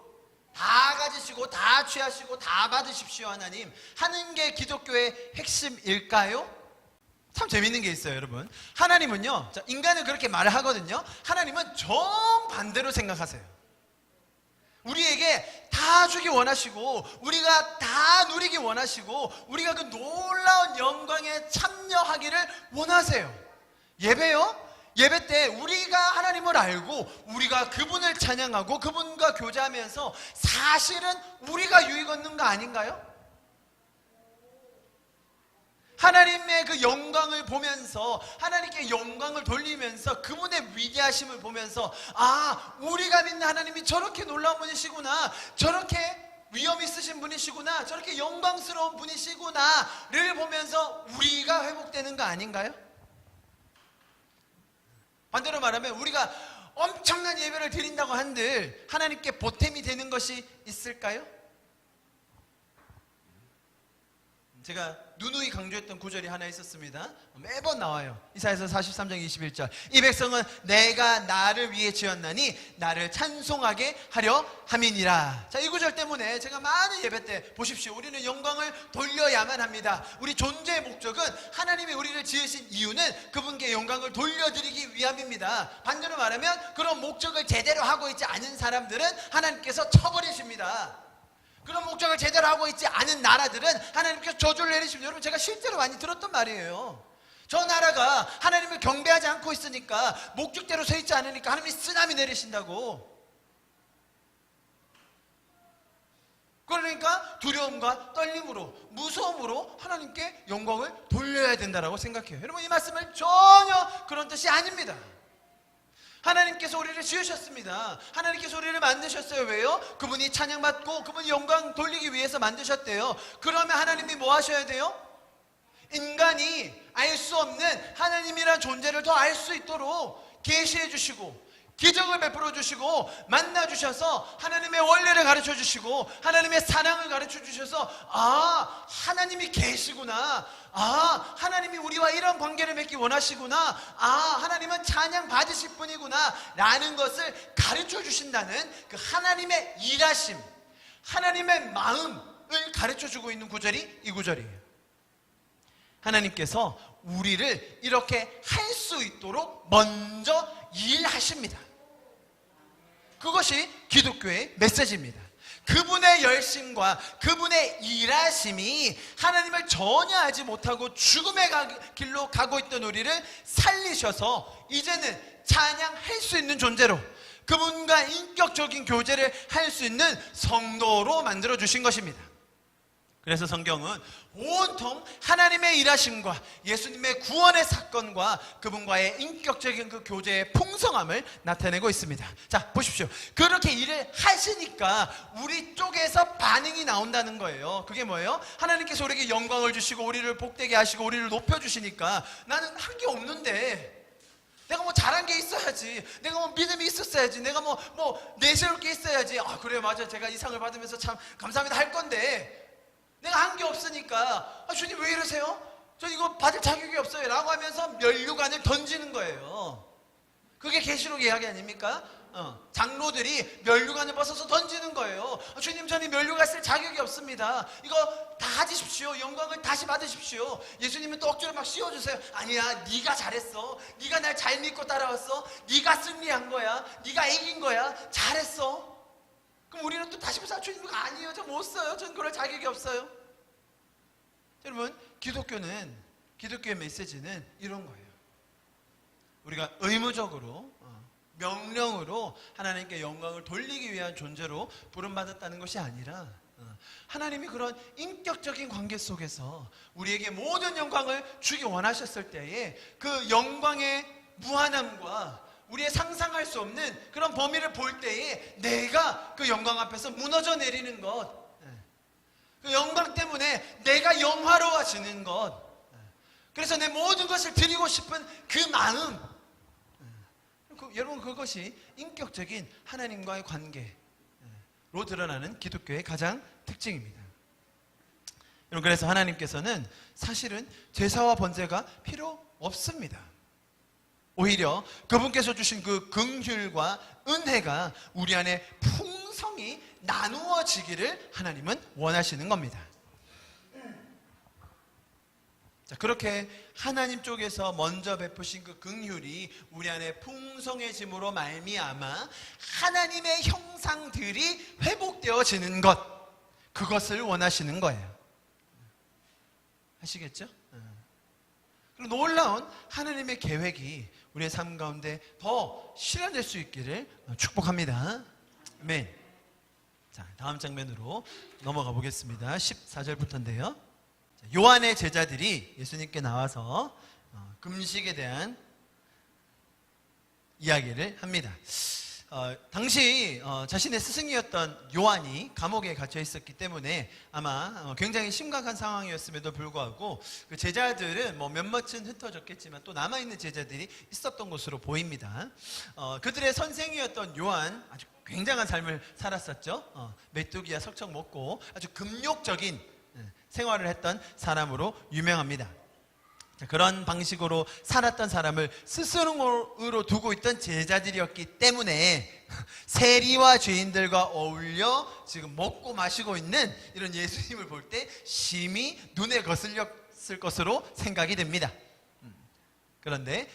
다 가지시고 다 취하시고 다 받으십시오 하나님 하는 게 기독교의 핵심일까요? 참 재밌는 게 있어요, 여러분. 하나님은요, 인간은 그렇게 말을 하거든요. 하나님은 정반대로 생각하세요. 우리에게 다 주기 원하시고 우리가 다 누리기 원하시고 우리가 그 놀라운 영광에 참여하기를 원하세요. 예배요? 예배 때 우리가 하나님을 알고 우리가 그분을 찬양하고 그분과 교제하면서 사실은 우리가 유익 얻는 거 아닌가요? 하나님의 그 영광을 보면서 하나님께 영광을 돌리면서 그분의 위대하심을 보면서 아, 우리가 믿는 하나님이 저렇게 놀라운 분이시구나, 저렇게 위엄 있으신 분이시구나, 저렇게 영광스러운 분이시구나를 보면서 우리가 회복되는 거 아닌가요? 반대로 말하면 우리가 엄청난 예배를 드린다고 한들 하나님께 보탬이 되는 것이 있을까요? 제가 누누이 강조했던 구절이 하나 있었습니다. 매번 나와요. 이사야서 43장 21절. 이 백성은 내가 나를 위해 지었나니 나를 찬송하게 하려 함이니라. 자, 이 구절 때문에 제가 많은 예배 때 보십시오. 우리는 영광을 돌려야만 합니다. 우리 존재의 목적은 하나님이 우리를 지으신 이유는 그분께 영광을 돌려드리기 위함입니다. 반대로 말하면 그런 목적을 제대로 하고 있지 않은 사람들은 하나님께서 쳐버리십니다. 그런 목적을 제대로 하고 있지 않은 나라들은 하나님께서 저주를 내리십니다. 여러분, 제가 실제로 많이 들었던 말이에요. 저 나라가 하나님을 경배하지 않고 있으니까, 목적대로 서 있지 않으니까 하나님이 쓰나미 내리신다고. 그러니까 두려움과 떨림으로, 무서움으로 하나님께 영광을 돌려야 된다고 생각해요. 여러분, 이 말씀은 전혀 그런 뜻이 아닙니다. 하나님께서 우리를 지으셨습니다. 하나님께서 우리를 만드셨어요. 왜요? 그분이 찬양받고 그분이 영광 돌리기 위해서 만드셨대요. 그러면 하나님이 뭐 하셔야 돼요? 인간이 알 수 없는 하나님이란 존재를 더 알 수 있도록 계시해 주시고 기적을 베풀어 주시고 만나 주셔서 하나님의 원리를 가르쳐 주시고 하나님의 사랑을 가르쳐 주셔서 아, 하나님이 계시구나, 아, 하나님이 우리와 이런 관계를 맺기 원하시구나, 아, 하나님은 찬양 받으실 분이구나 라는 것을 가르쳐 주신다는 그 하나님의 일하심, 하나님의 마음을 가르쳐 주고 있는 구절이 이 구절이에요. 하나님께서 우리를 이렇게 할 수 있도록 먼저 일하십니다. 그것이 기독교의 메시지입니다. 그분의 열심과 그분의 일하심이 하나님을 전혀 알지 못하고 죽음의 길로 가고 있던 우리를 살리셔서 이제는 찬양할 수 있는 존재로, 그분과 인격적인 교제를 할 수 있는 성도로 만들어 주신 것입니다. 그래서 성경은 온통 하나님의 일하심과 예수님의 구원의 사건과 그분과의 인격적인 그 교제의 풍성함을 나타내고 있습니다. 자, 보십시오. 그렇게 일을 하시니까 우리 쪽에서 반응이 나온다는 거예요. 그게 뭐예요? 하나님께서 우리에게 영광을 주시고 우리를 복되게 하시고 우리를 높여주시니까 나는 한 게 없는데, 내가 뭐 잘한 게 있어야지, 내가 뭐 믿음이 있었어야지, 내가 뭐 내세울 게 있어야지, 아, 그래요, 맞아, 제가 이 상을 받으면서 참 감사합니다 할 건데 내가 한 게 없으니까 아, 주님 왜 이러세요? 저 이거 받을 자격이 없어요 라고 하면서 면류관을 던지는 거예요. 그게 계시록 이야기 아닙니까? 장로들이 면류관을 벗어서 던지는 거예요. 아, 주님, 저는 면류관 쓸 자격이 없습니다. 이거 다 가지십시오. 영광을 다시 받으십시오. 예수님은 또 억지로 막 씌워주세요. 아니야, 네가 잘했어. 네가 날 잘 믿고 따라왔어. 네가 승리한 거야. 네가 이긴 거야. 잘했어. 그럼 우리는 또 다시 보자. 주님, 아니에요, 저 못 써요. 전 그럴 자격이 없어요. 여러분, 기독교의 메시지는 이런 거예요. 우리가 의무적으로 명령으로 하나님께 영광을 돌리기 위한 존재로 부름받았다는 것이 아니라 하나님이 그런 인격적인 관계 속에서 우리에게 모든 영광을 주기 원하셨을 때에 그 영광의 무한함과 우리의 상상할 수 없는 그런 범위를 볼 때에 내가 그 영광 앞에서 무너져 내리는 것, 그 영광 때문에 내가 영화로워지는 것, 그래서 내 모든 것을 드리고 싶은 그 마음, 여러분 그것이 인격적인 하나님과의 관계로 드러나는 기독교의 가장 특징입니다. 여러분 그래서 하나님께서는 사실은 제사와 번제가 필요 없습니다. 오히려 그분께서 주신 그 긍휼과 은혜가 우리 안에 풍성히 나누어지기를 하나님은 원하시는 겁니다. 자, 그렇게 하나님 쪽에서 먼저 베푸신 그 긍휼이 우리 안에 풍성해짐으로 말미암아 하나님의 형상들이 회복되어지는 것, 그것을 원하시는 거예요. 아시겠죠? 그리고 놀라운 하나님의 계획이 우리의 삶 가운데 더 실현될 수 있기를 축복합니다. 아멘. 자, 다음 장면으로 넘어가 보겠습니다. 14절부터인데요. 요한의 제자들이 예수님께 나와서 금식에 대한 이야기를 합니다. 당시 자신의 스승이었던 요한이 감옥에 갇혀 있었기 때문에 아마 굉장히 심각한 상황이었음에도 불구하고 그 제자들은 뭐 몇몇은 흩어졌겠지만 또 남아있는 제자들이 있었던 것으로 보입니다. 그들의 선생이었던 요한, 아주 굉장한 삶을 살았었죠. 메뚜기야 석청 먹고 아주 금욕적인 생활을 했던 사람으로 유명합니다. 그런 방식으로 살았던 사람을 스승으로 두고 있던 제자들이었기 때문에 세리와 죄인들과 어울려 지금 먹고 마시고 있는 이런 예수님을 볼 때 심히 눈에 거슬렸을 것으로 생각이 됩니다. 그런데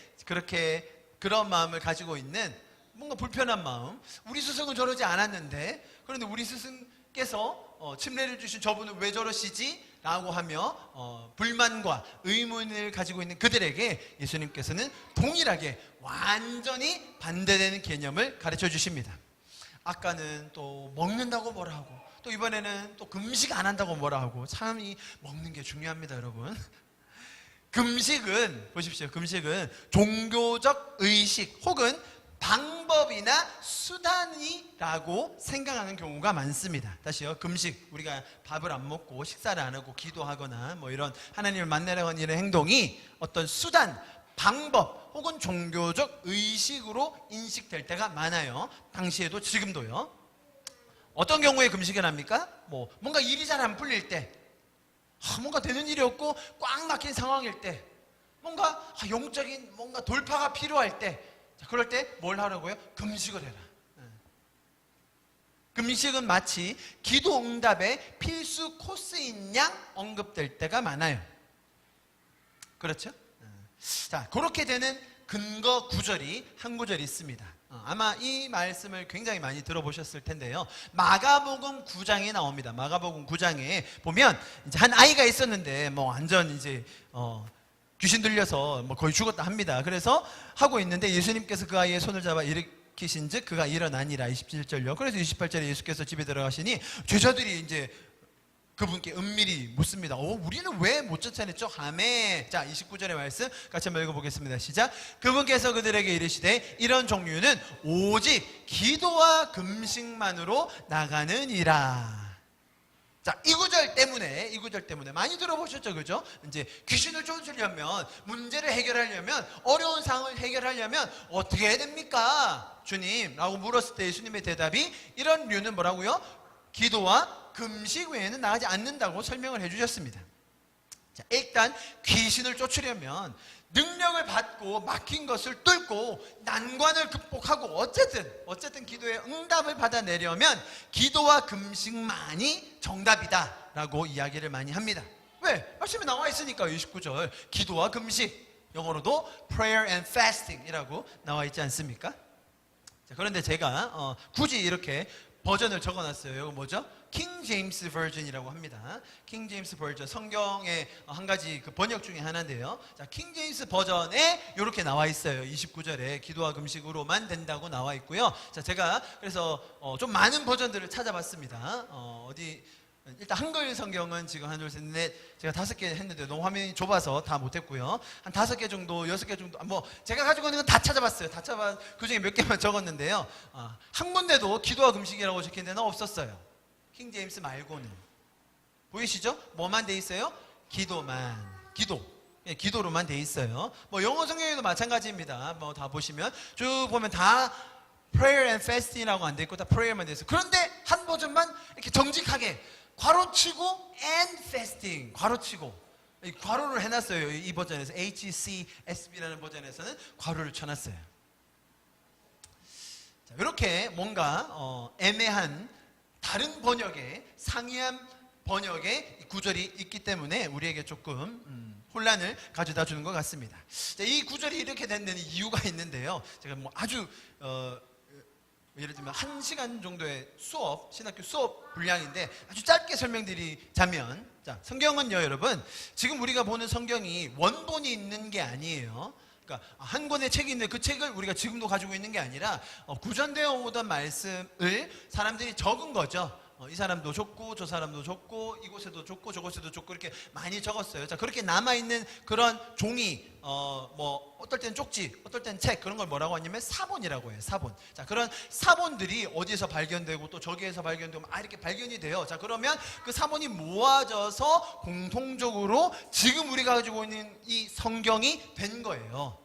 그런 마음을 가지고 있는 뭔가 불편한 마음, 우리 스승은 저러지 않았는데, 그런데 우리 스승께서 침례를 주신 저분은 왜 저러시지? 라고 하며 불만과 의문을 가지고 있는 그들에게 예수님께서는 동일하게 완전히 반대되는 개념을 가르쳐 주십니다. 아까는 또 먹는다고 뭐라 하고, 또 이번에는 또 금식 안 한다고 뭐라 하고, 참 이 먹는 게 중요합니다, 여러분. 금식은, 보십시오, 금식은 종교적 의식 혹은 방법이나 수단이라고 생각하는 경우가 많습니다. 다시요, 금식, 우리가 밥을 안 먹고 식사를 안 하고 기도하거나 뭐 이런 하나님을 만나려고 하는 이런 행동이 어떤 수단, 방법 혹은 종교적 의식으로 인식될 때가 많아요. 당시에도 지금도요. 어떤 경우에 금식을 합니까? 뭔가 일이 잘 안 풀릴 때, 뭔가 되는 일이 없고 꽉 막힌 상황일 때, 뭔가 영적인 뭔가 돌파가 필요할 때, 그럴 때 뭘 하라고요? 금식을 해라. 금식은 마치 기도 응답의 필수 코스인 양 언급될 때가 많아요. 그렇죠? 자, 그렇게 되는 근거 구절이 한 구절이 있습니다. 아마 이 말씀을 굉장히 많이 들어보셨을 텐데요. 마가복음 9장에 나옵니다. 마가복음 9장에 보면 이제 한 아이가 있었는데 완전 이제 귀신 들려서 거의 죽었다 합니다. 그래서 하고 있는데 예수님께서 그 아이의 손을 잡아 일으키신즉 그가 일어나니라. 27절요. 그래서 28절에 예수께서 집에 들어가시니 제자들이 이제 그분께 은밀히 묻습니다. 우리는 왜 못 쫓아냈죠? 아멘. 자, 29절의 말씀 같이 한번 읽어보겠습니다. 시작. 그분께서 그들에게 이르시되 이런 종류는 오직 기도와 금식만으로 나가느니라. 자, 이 구절 때문에 많이 들어보셨죠, 그죠? 이제 귀신을 쫓으려면, 문제를 해결하려면, 어려운 상황을 해결하려면 어떻게 해야 됩니까, 주님? 라고 물었을 때 예수님의 대답이 이런 류는 뭐라고요? 기도와 금식 외에는 나가지 않는다고 설명을 해주셨습니다. 자, 일단 귀신을 쫓으려면 능력을 받고 막힌 것을 뚫고 난관을 극복하고 어쨌든 기도의 응답을 받아내려면 기도와 금식만이 정답이다 라고 이야기를 많이 합니다. 왜? 말씀에 나와 있으니까. 29절 기도와 금식, 영어로도 prayer and fasting 이라고 나와 있지 않습니까? 자, 그런데 제가 굳이 이렇게 버전을 적어놨어요. 이거 뭐죠? 킹 제임스 버전이라고 합니다. 킹 제임스 버전, 성경의 한 가지 그 번역 중에 하나인데요. 자, 킹 제임스 버전에 이렇게 나와 있어요. 29절에 기도와 금식으로만 된다고 나와 있고요. 자, 제가 그래서 좀 많은 버전들을 찾아봤습니다. 어디 일단 한글 성경은 지금 하나, 둘, 셋, 넷 제가 5개 했는데 너무 화면이 좁아서 다 못했고요. 한 5개 정도, 6개 정도, 뭐 제가 가지고 있는 건 다 찾아봤어요. 다 찾아봐 그 중에 몇 개만 적었는데요. 한 군데도 기도와 금식이라고 적힌 데는 없었어요. 킹 제임스 말고는. 보이시죠? 뭐만 돼 있어요? 기도만. 기도. 예, 기도로만 돼 있어요. 뭐 영어 성경에도 마찬가지입니다. 뭐 다 보시면 쭉 보면 다 prayer and fasting이라고 안 돼 있고 다 prayer만 돼 있어요. 그런데 한 버전만 이렇게 정직하게 괄호치고 and fasting 괄호치고 괄호를 해놨어요. 이 버전에서 HCSB라는 버전에서는 괄호를 쳐놨어요. 자, 이렇게 뭔가 애매한 다른 번역의 상이한 번역의 구절이 있기 때문에 우리에게 조금 혼란을 가져다 주는 것 같습니다. 자, 이 구절이 이렇게 된 데는 이유가 있는데요. 제가 뭐 아주 예를 들면 1시간 정도의 수업, 신학교 수업 분량인데 아주 짧게 설명드리자면, 자, 성경은요, 여러분, 지금 우리가 보는 성경이 원본이 있는 게 아니에요. 그러니까 한 권의 책이 있는데 그 책을 우리가 지금도 가지고 있는 게 아니라 구전되어 오던 말씀을 사람들이 적은 거죠. 이 사람도 줬고 저 사람도 줬고 이곳에도 줬고 저곳에도 줬고 이렇게 많이 적었어요. 자, 그렇게 남아있는 그런 종이 뭐 어떨 때는 쪽지, 어떨 때는 책, 그런 걸 뭐라고 하냐면 사본이라고 해요. 사본. 자, 그런 사본들이 어디서 발견되고 또 저기에서 발견되고 이렇게 발견이 돼요. 자, 그러면 그 사본이 모아져서 공통적으로 지금 우리가 가지고 있는 이 성경이 된 거예요.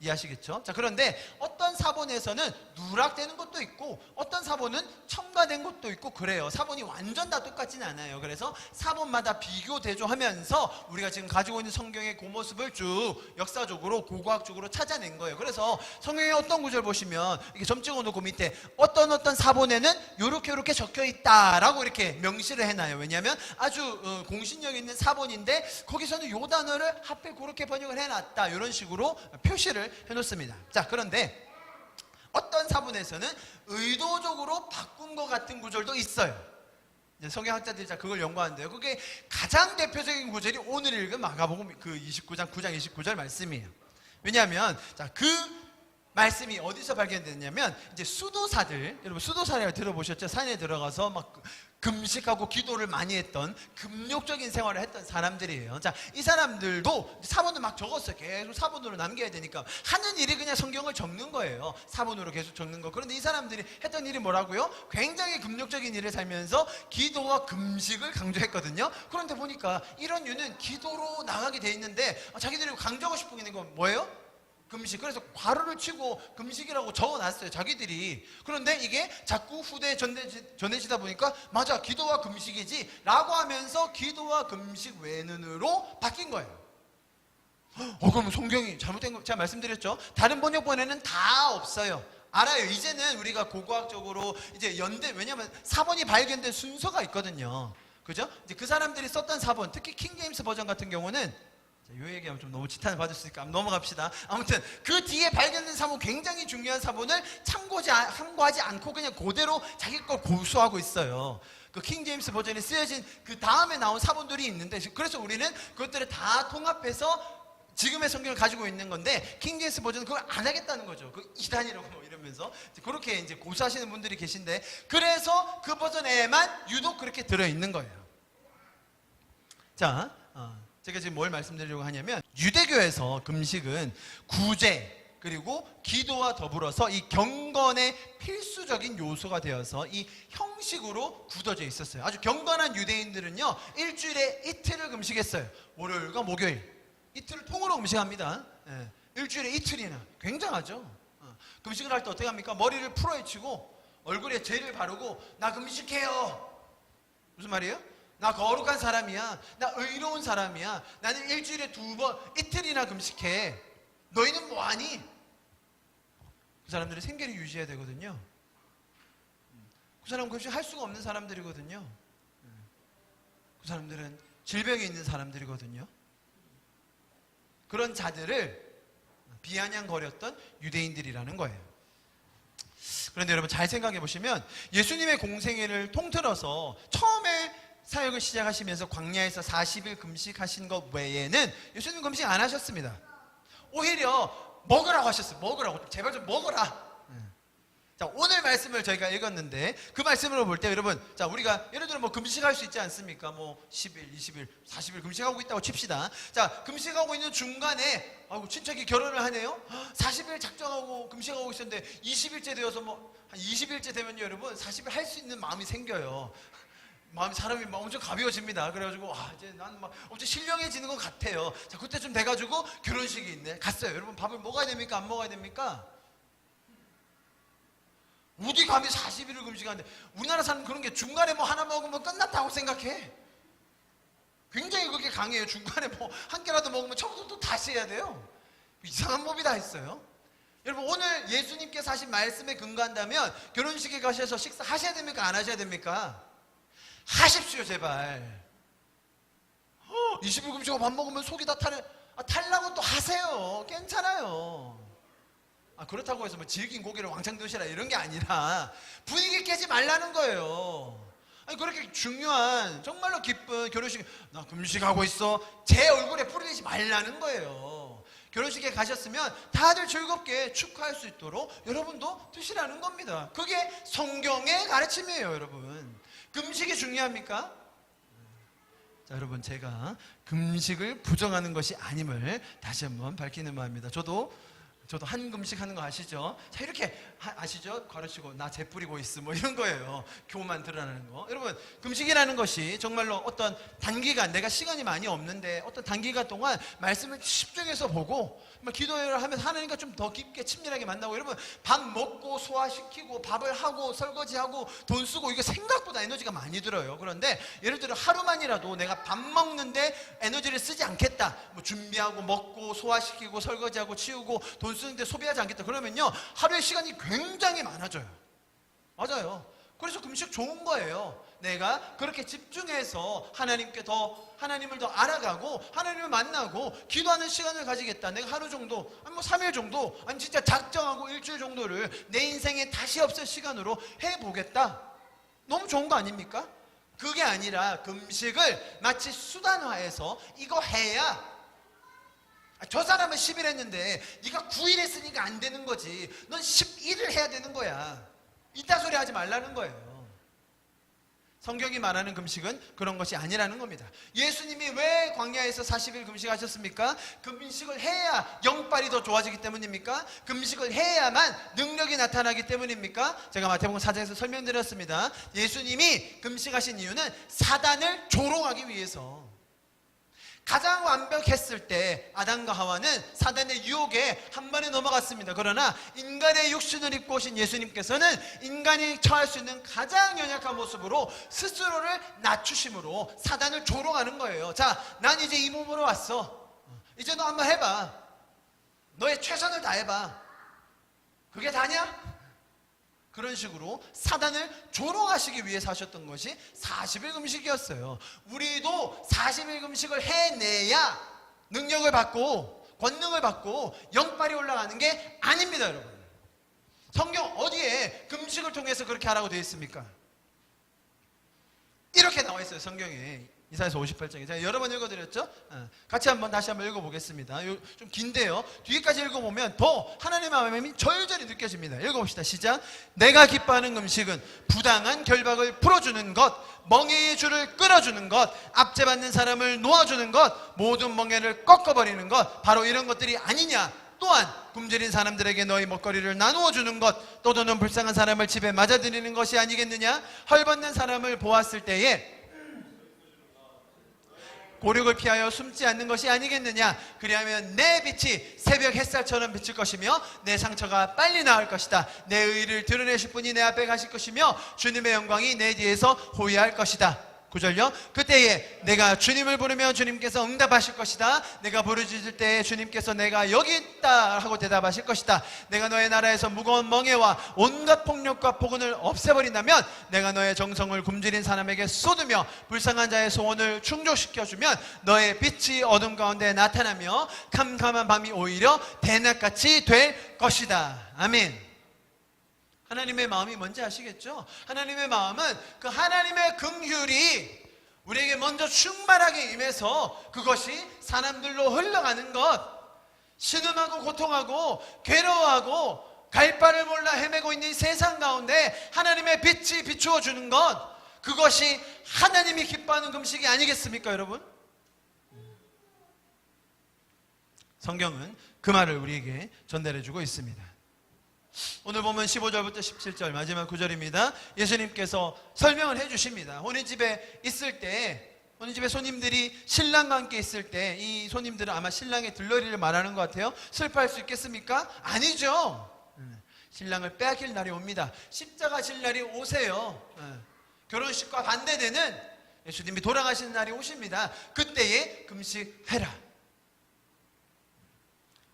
이해하시겠죠? 자, 그런데 어떤 사본에서는 누락되는 것도 있고 어떤 사본은 첨가된 것도 있고 그래요. 사본이 완전 다 똑같지는 않아요. 그래서 사본마다 비교 대조하면서 우리가 지금 가지고 있는 성경의 그 모습을 쭉 역사적으로 고고학적으로 찾아낸 거예요. 그래서 성경의 어떤 구절 보시면 이렇게 점 찍어놓고 밑에 어떤 사본에는 요렇게 적혀 있다라고 이렇게 명시를 해놔요. 왜냐하면 아주 공신력 있는 사본인데 거기서는 요 단어를 하필 그렇게 번역을 해놨다, 이런 식으로 표시를 해놓습니다. 자, 그런데 어떤 사본에서는 의도적으로 바꾼 것 같은 구절도 있어요. 성경학자들이 그걸 연구하는데요. 그게 가장 대표적인 구절이 오늘 읽은 마가복음 그 29장 9장 29절 말씀이에요. 왜냐하면 그 말씀이 어디서 발견됐냐면 이제 수도사들, 여러분 수도사를 들어보셨죠? 산에 들어가서 막 금식하고 기도를 많이 했던 금욕적인 생활을 했던 사람들이에요. 자, 이 사람들도 사본을 막 적었어요. 계속 사본으로 남겨야 되니까 하는 일이 그냥 성경을 적는 거예요. 사본으로 계속 적는 거. 그런데 이 사람들이 했던 일이 뭐라고요? 굉장히 금욕적인 일을 살면서 기도와 금식을 강조했거든요. 그런데 보니까 이런 유는 기도로 나가게 돼 있는데 자기들이 강조하고 싶은 건 뭐예요? 금식. 그래서 괄호를 치고 금식이라고 적어놨어요, 자기들이. 그런데 이게 자꾸 후대에 전해지다 보니까 맞아, 기도와 금식이지 라고 하면서 기도와 금식 외는으로 바뀐 거예요. 그럼 성경이 잘못된 거 제가 말씀드렸죠. 다른 번역본에는 다 없어요. 알아요. 이제는 우리가 고고학적으로 이제 왜냐면 사본이 발견된 순서가 있거든요. 그죠? 이제 그 사람들이 썼던 사본, 특히 킹 제임스 버전 같은 경우는 이 얘기하면 좀 너무 지탄을 받을 수 있으니까 넘어갑시다. 아무튼 그 뒤에 발견된 사본, 굉장히 중요한 사본을 참고하지 않고 그냥 그대로 자기 걸 고수하고 있어요. 그 킹 제임스 버전에 쓰여진 그 다음에 나온 사본들이 있는데, 그래서 우리는 그것들을 다 통합해서 지금의 성경을 가지고 있는 건데 킹 제임스 버전은 그걸 안 하겠다는 거죠. 그 이단이라고 뭐 이러면서 그렇게 이제 고수하시는 분들이 계신데, 그래서 그 버전에만 유독 그렇게 들어있는 거예요. 자, 제가 지금 뭘 말씀드리려고 하냐면 유대교에서 금식은 구제 그리고 기도와 더불어서 이 경건의 필수적인 요소가 되어서 이 형식으로 굳어져 있었어요. 아주 경건한 유대인들은요, 일주일에 이틀을 금식했어요. 월요일과 목요일 이틀을 통으로 금식합니다. 일주일에 이틀이나. 굉장하죠. 금식을 할 때 어떻게 합니까? 머리를 풀어헤치고 얼굴에 젤을 바르고 나 금식해요. 무슨 말이에요? 나 거룩한 사람이야. 나 의로운 사람이야. 나는 일주일에 2번, 이틀이나 금식해. 너희는 뭐하니? 그 사람들은 생계를 유지해야 되거든요. 그 사람은 금식할 수가 없는 사람들이거든요. 그 사람들은 질병이 있는 사람들이거든요. 그런 자들을 비아냥거렸던 유대인들이라는 거예요. 그런데 여러분 잘 생각해 보시면 예수님의 공생애를 통틀어서 처음에 사역을 시작하시면서 광야에서 40일 금식하신 것 외에는 예수님 금식 안 하셨습니다. 오히려 먹으라고 하셨어요. 먹으라고. 제발 좀 먹어라. 자, 오늘 말씀을 저희가 읽었는데 그 말씀으로 볼 때 여러분, 자, 우리가 예를 들어 뭐 금식할 수 있지 않습니까? 뭐 10일, 20일, 40일 금식하고 있다고 칩시다. 자, 금식하고 있는 중간에 아이고 친척이 결혼을 하네요. 40일 작정하고 금식하고 있었는데 20일째 되어서 뭐 한 20일째 되면요, 여러분 40일 할 수 있는 마음이 생겨요. 마음이 사람이 막 엄청 가벼워집니다. 그래가지고 이제 난 막 엄청 신령해지는 것 같아요. 자, 그때쯤 돼가지고 결혼식이 있네. 갔어요. 여러분 밥을 먹어야 됩니까? 안 먹어야 됩니까? 어디 감히 40일을 금식하는데, 우리나라 사람 그런 게 중간에 뭐 하나 먹으면 끝났다고 생각해. 굉장히 그게 강해요. 중간에 뭐 한 개라도 먹으면 처음부터 또 다시 해야 돼요. 이상한 법이 다 있어요. 여러분, 오늘 예수님께서 하신 말씀에 근거한다면 결혼식에 가셔서 식사하셔야 됩니까? 안 하셔야 됩니까? 하십시오, 제발. 20일 금식하고 밥 먹으면 속이 다 타네. 탈라고 또 하세요. 괜찮아요. 그렇다고 해서 뭐 질긴 고기를 왕창 드시라 이런 게 아니라 분위기 깨지 말라는 거예요. 아니, 그렇게 중요한 정말로 기쁜 결혼식, 나 금식하고 있어, 제 얼굴에 뿌리내지 말라는 거예요. 결혼식에 가셨으면 다들 즐겁게 축하할 수 있도록 여러분도 드시라는 겁니다. 그게 성경의 가르침이에요. 여러분, 금식이 중요합니까? 자, 여러분, 제가 금식을 부정하는 것이 아님을 다시 한번 밝히는 바입니다. 저도 한 금식 하는 거 아시죠? 자, 이렇게 아시죠? 가르치고 나 재 뿌리고 있어 뭐 이런 거예요. 교만 드러나는 거. 여러분, 금식이라는 것이 정말로 어떤 단기간, 내가 시간이 많이 없는데 어떤 단기간 동안 말씀을 집중해서 보고 기도를 하면 하나님과 좀 더 깊게 친밀하게 만나고, 여러분 밥 먹고 소화시키고 밥을 하고 설거지하고 돈 쓰고 이게 생각보다 에너지가 많이 들어요. 그런데 예를 들어 하루만이라도 내가 밥 먹는데 에너지를 쓰지 않겠다, 뭐 준비하고 먹고 소화시키고 설거지하고 치우고 돈 쓰는데 소비하지 않겠다 그러면요, 하루의 시간이 굉장히 많아져요. 맞아요. 그래서 금식 좋은 거예요. 내가 그렇게 집중해서 하나님을 더 알아가고 하나님을 만나고 기도하는 시간을 가지겠다. 내가 하루 정도, 아니 뭐 3일 정도, 아니 진짜 작정하고 일주일 정도를 내 인생에 다시 없을 시간으로 해보겠다. 너무 좋은 거 아닙니까? 그게 아니라 금식을 마치 수단화해서 이거 해야, 저 사람은 10일 했는데 네가 9일 했으니까 안 되는 거지, 넌 11을 해야 되는 거야, 이따 소리 하지 말라는 거예요. 성경이 말하는 금식은 그런 것이 아니라는 겁니다. 예수님이 왜 광야에서 40일 금식하셨습니까? 금식을 해야 영빨이 더 좋아지기 때문입니까? 금식을 해야만 능력이 나타나기 때문입니까? 제가 마태복음 4장에서 설명드렸습니다. 예수님이 금식하신 이유는 사단을 조롱하기 위해서. 가장 완벽했을 때 아담과 하와는 사단의 유혹에 한 번에 넘어갔습니다. 그러나 인간의 육신을 입고 오신 예수님께서는 인간이 처할 수 있는 가장 연약한 모습으로 스스로를 낮추심으로 사단을 조롱하는 거예요. 자, 난 이제 이 몸으로 왔어. 이제 너 한번 해봐. 너의 최선을 다해봐. 그게 다냐? 그런 식으로 사단을 조롱하시기 위해서 하셨던 것이 40일 금식이었어요. 우리도 40일 금식을 해내야 능력을 받고 권능을 받고 영빨이 올라가는 게 아닙니다. 여러분, 성경 어디에 금식을 통해서 그렇게 하라고 되어 있습니까? 이렇게 나와 있어요, 성경에. 이사야서 58장에 제가 여러 번 읽어드렸죠? 같이 다시 한번 읽어보겠습니다. 좀 긴데요, 뒤에까지 읽어보면 더 하나님의 마음이 절절히 느껴집니다. 읽어봅시다. 시작. 내가 기뻐하는 금식은 부당한 결박을 풀어주는 것, 멍에의 줄을 끊어주는 것, 압제받는 사람을 놓아주는 것, 모든 멍에를 꺾어버리는 것, 바로 이런 것들이 아니냐. 또한 굶주린 사람들에게 너희 먹거리를 나누어 주는 것, 또 너는 불쌍한 사람을 집에 맞아들이는 것이 아니겠느냐. 헐벗는 사람을 보았을 때에 곤욕을 피하여 숨지 않는 것이 아니겠느냐. 그리하면 내 빛이 새벽 햇살처럼 비칠 것이며 내 상처가 빨리 나을 것이다. 내 의를 드러내실 분이 내 앞에 가실 것이며 주님의 영광이 내 뒤에서 호위할 것이다. 9절요. 그때에 내가 주님을 부르면 주님께서 응답하실 것이다. 내가 부르짖을 때에 주님께서 내가 여기 있다 하고 대답하실 것이다. 내가 너의 나라에서 무거운 멍에와 온갖 폭력과 폭언을 없애버린다면 내가 너의 정성을 굶주린 사람에게 쏟으며 불쌍한 자의 소원을 충족시켜주면 너의 빛이 어둠 가운데 나타나며 캄캄한 밤이 오히려 대낮같이 될 것이다. 아멘. 하나님의 마음이 뭔지 아시겠죠? 하나님의 마음은 그 하나님의 긍휼이 우리에게 먼저 충만하게 임해서 그것이 사람들로 흘러가는 것, 신음하고 고통하고 괴로워하고 갈 바를 몰라 헤매고 있는 이 세상 가운데 하나님의 빛이 비추어 주는 것, 그것이 하나님이 기뻐하는 금식이 아니겠습니까, 여러분? 성경은 그 말을 우리에게 전달해 주고 있습니다. 오늘 보면 15절부터 17절 마지막 구절입니다. 예수님께서 설명을 해 주십니다. 혼인집에 있을 때, 혼인집에 손님들이 신랑과 함께 있을 때, 이 손님들은 아마 신랑의 들러리를 말하는 것 같아요. 슬퍼할 수 있겠습니까? 아니죠. 신랑을 빼앗길 날이 옵니다. 십자가 질 날이 오세요. 결혼식과 반대되는 예수님이 돌아가시는 날이 오십니다. 그때에 금식해라.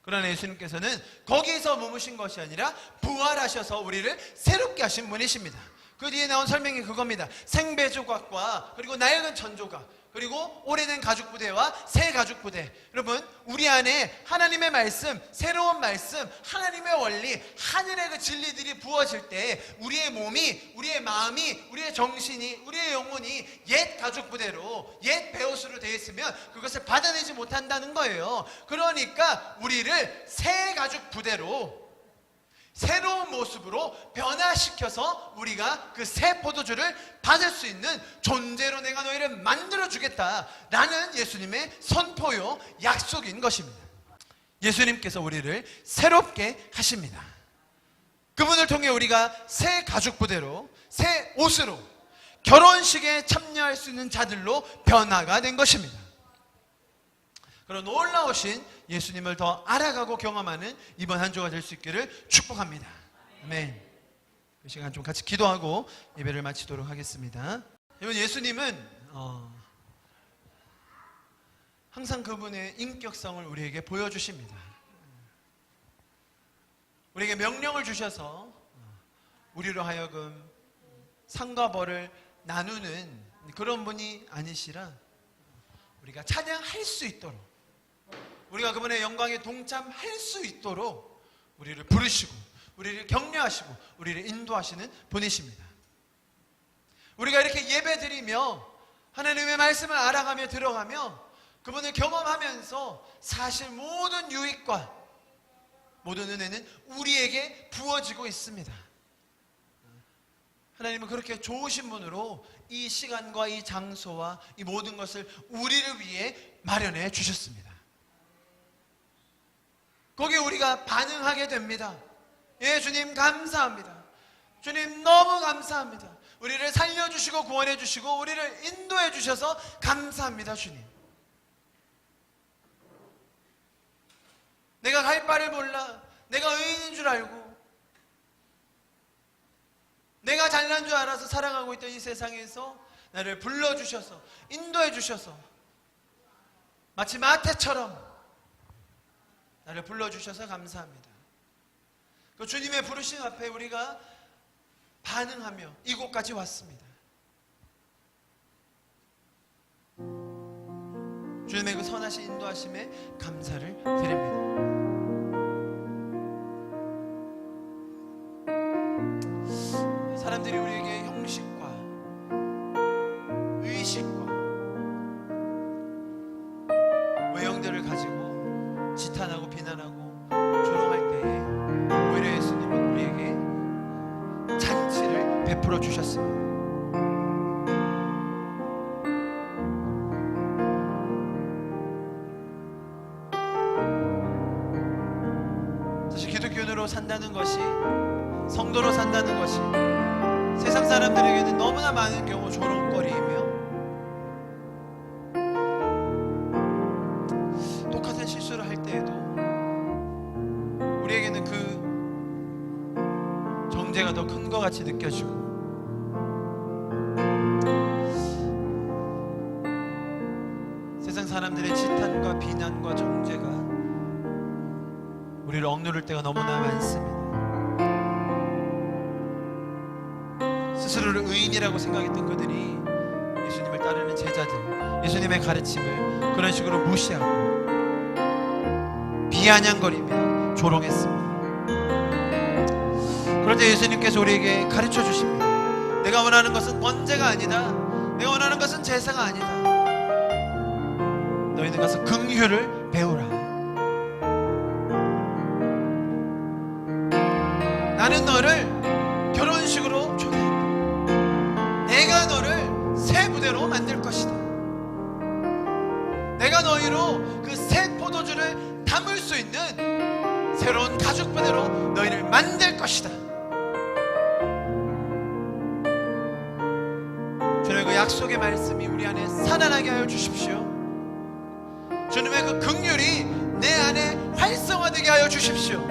그러나 예수님께서는 거기서 머무신 것이 아니라 부활하셔서 우리를 새롭게 하신 분이십니다. 그 뒤에 나온 설명이 그겁니다. 생배조각과 그리고 낡은 전조각, 그리고 오래된 가죽부대와 새 가죽부대. 여러분, 우리 안에 하나님의 말씀, 새로운 말씀, 하나님의 원리, 하늘의 그 진리들이 부어질 때 우리의 몸이, 우리의 마음이, 우리의 정신이, 우리의 영혼이 옛 가죽부대로, 옛 베옷으로 되어 있으면 그것을 받아내지 못한다는 거예요. 그러니까 우리를 새 가죽부대로, 새로운 모습으로 변화시켜서 우리가 그 새 포도주를 받을 수 있는 존재로 내가 너희를 만들어주겠다 라는 예수님의 선포요, 약속인 것입니다. 예수님께서 우리를 새롭게 하십니다. 그분을 통해 우리가 새 가죽부대로, 새 옷으로 결혼식에 참여할 수 있는 자들로 변화가 된 것입니다. 그런 놀라우신 예수님을 더 알아가고 경험하는 이번 한 주가 될 수 있기를 축복합니다. 아멘. 이 시간 좀 같이 기도하고 예배를 마치도록 하겠습니다. 여러분, 예수님은 항상 그분의 인격성을 우리에게 보여주십니다. 우리에게 명령을 주셔서 우리로 하여금 상과 벌을 나누는 그런 분이 아니시라 우리가 찬양할 수 있도록, 우리가 그분의 영광에 동참할 수 있도록 우리를 부르시고 우리를 격려하시고 우리를 인도하시는 분이십니다. 우리가 이렇게 예배드리며 하나님의 말씀을 알아가며 들어가며 그분을 경험하면서 사실 모든 유익과 모든 은혜는 우리에게 부어지고 있습니다. 하나님은 그렇게 좋으신 분으로 이 시간과 이 장소와 이 모든 것을 우리를 위해 마련해 주셨습니다. 거기에 우리가 반응하게 됩니다. 예, 주님 감사합니다. 주님 너무 감사합니다. 우리를 살려주시고 구원해 주시고 우리를 인도해 주셔서 감사합니다. 주님, 내가 갈 바를 몰라 내가 의인인 줄 알고 내가 잘난 줄 알아서 살아가고 있던 이 세상에서 나를 불러주셔서 인도해 주셔서 마치 마태처럼 나를 불러주셔서 감사합니다. 그 주님의 부르심 앞에 우리가 반응하며 이곳까지 왔습니다. 주님의 그 선하신 인도하심에 감사를 드립니다. 사람들이 우리에게 형식과 의식과 외형들을 가지고 지탄하고 비난하고 조롱할 때에 오히려 예수님은 우리에게 잔치를 베풀어 주셨습니다. 사실 기독교인으로 산다는 것이, 성도로 산다는 것이 세상 사람들에게는 너무나 많은 경우 조롱거리이며 똑같은 실수를 할 때에도 우리에게는 그 정죄가 더 큰 것 같이 느껴지고 세상 사람들의 지탄과 비난과 정죄가 우리를 억누를 때가 너무나 많습니다. 스스로를 의인이라고 생각했던 그들이 예수님을 따르는 제자들, 예수님의 가르침을 그런 식으로 무시하고 비아냥거리며 조롱했습니다. 그럴 때 예수님께서 우리에게 가르쳐 주십니다. 내가 원하는 것은 번제가 아니다. 내가 원하는 것은 제사가 아니다. 너희는 가서 긍휼을 배우라. 나는 너를 결혼식으로 초대한다. 내가 너를 새 부대로 만들 것이다. 내가 너희로 그 새 포도주를 담을 수 있는 새로운 가죽 부대로 너희를 만들 것이다. 주님의 그 약속의 말씀이 우리 안에 살아나게 하여 주십시오. 주님의 그 긍휼이 내 안에 활성화되게 하여 주십시오.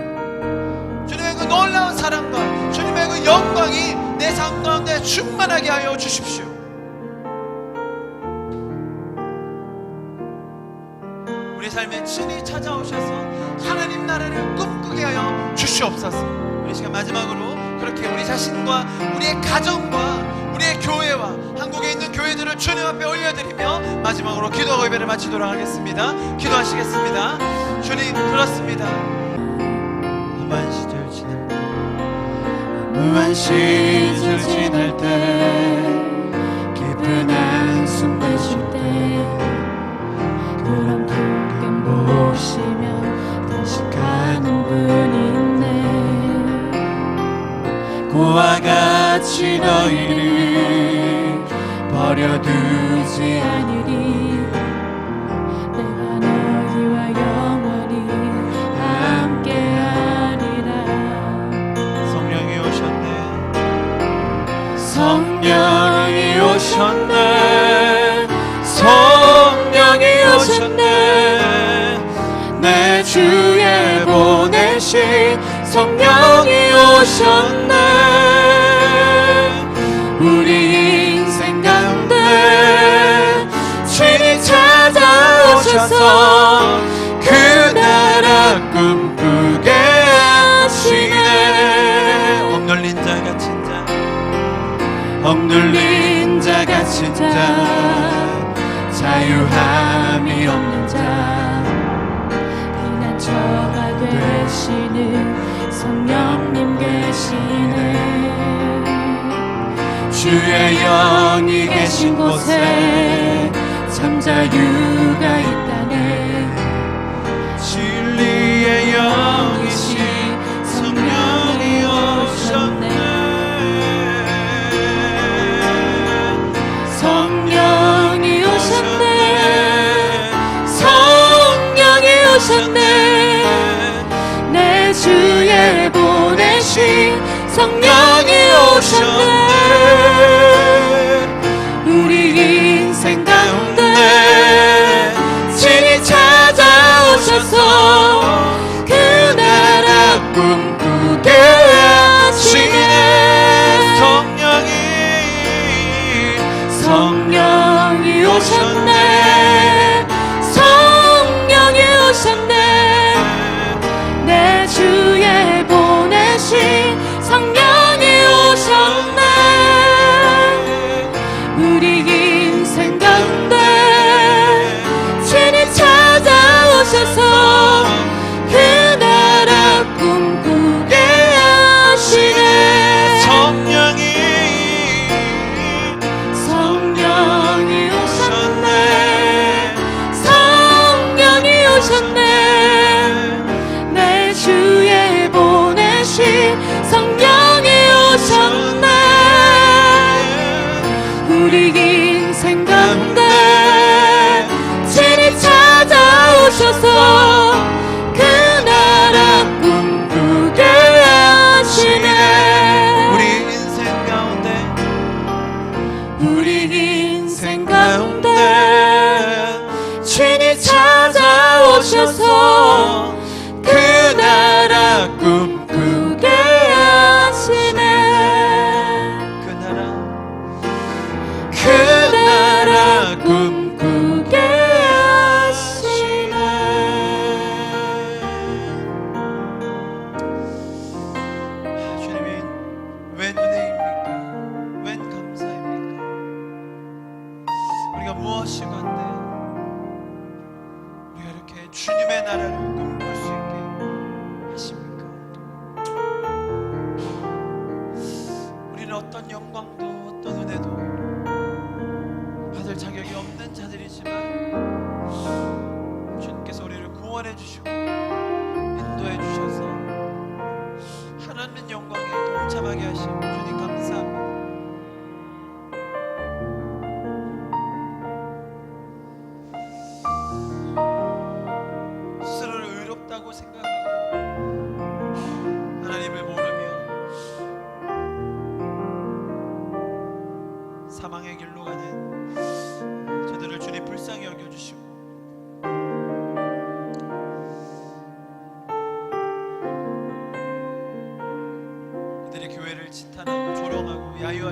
주님의 그 놀라운 사랑과 주님의 그 영광이 내 삶 가운데 충만하게 하여 주십시오. 우리 삶에 친히 찾아오셔서 하나님 나라를 꿈꾸게 하여 주시옵소서. 우리 시간 마지막으로 그렇게 우리 자신과 우리의 가정과 우리의 교회와 한국에 있는 교회들을 주님 앞에 올려드리며 마지막으로 기도하고 예배를 마치도록 하겠습니다. 기도하시겠습니다. 주님, 그렇습니다. 무한 시절 지날 때, 무한 시절 지날 때, 깊은 한숨 내쉴 때, 그런 불금 보시며 단식하는 분이 있네. 그와 같이 너희를 버려두지 않으리. 내가 너희와 영원히 함께하리라. 성령이 오셨네. 성령이 오셨네. 성령이 오셨네. 내 주에 보내신 성령이 오셨네. 우리 인생 가운데 주님 찾아오셔서 그 나라 꿈꾸게 하시네. 억눌린 자 갇힌 자, 억눌린 자 갇힌 자, 자유함이 없는 자, 피난처가 되시는 성령님 계시네. 주의 영이 계신 곳에 참 자유가 있다네. 진리의 영이신 성령이 오셨네. 성령이 오셨네. 성령이 오셨네. 내 주에 보내신 성령이 오셨네. 우리 인생 가운데 친히 찾아오셔서 그 나라 꿈꾸게 하시네. 성령이 오셨네. 성령이 오셨네. 내 주에 보내신 성령이 오셨네. 우리 인생 가운데 친히 찾아오셔서 그 나라 꿈꾸게 하시네. 성령이 오셨네. 성령이 오셨네. 내 주에 보내신 성령이 오셨네. 우리 인생 가운데 친히 찾아오셔서 그 나라 꿈꾸게 하시네. 우리 인생 가운데, 우리 인생 가운데 친히 찾아오셔서 그 나라 꿈꾸게 하시네. 그 나라 꿈꾸게 하시네. 주님이 웬 은혜입니까? 웬 감사입니까? 우리가 무엇이건데 우리가 이렇게 주님의 나라를 꿈꿀 수 있게 하십니까? 우리는 어떤 영광도 어떤 은혜도 받을 자격이 없는 자들이지만 주님께서 우리를 구원해 주시고 인도해 주셔서 하나님 영광에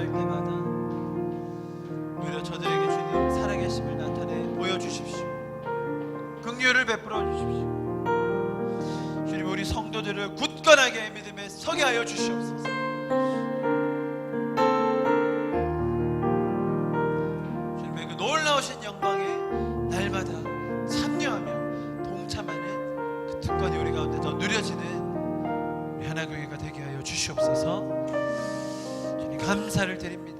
필요할 때마다 오히려 저들에게 주님 살아계심을 나타내 보여주십시오. 긍휼을 베풀어 주십시오. 주님, 우리 성도들을 굳건하게 믿음에 서게 하여 주시옵소서. 주님의 그 놀라우신 영광에 날마다 참여하며 동참하는 그 특권이 우리 가운데 더 누려지는 우리 하나교회가 되게 하여 주시옵소서. 주님, 감사를 드립니다.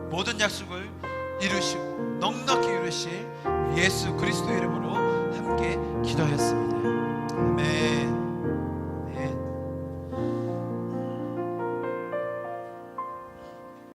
모든 약속을 이루시고 넉넉히 이루실 예수 그리스도 이름으로 함께 기도하였습니다. 아멘.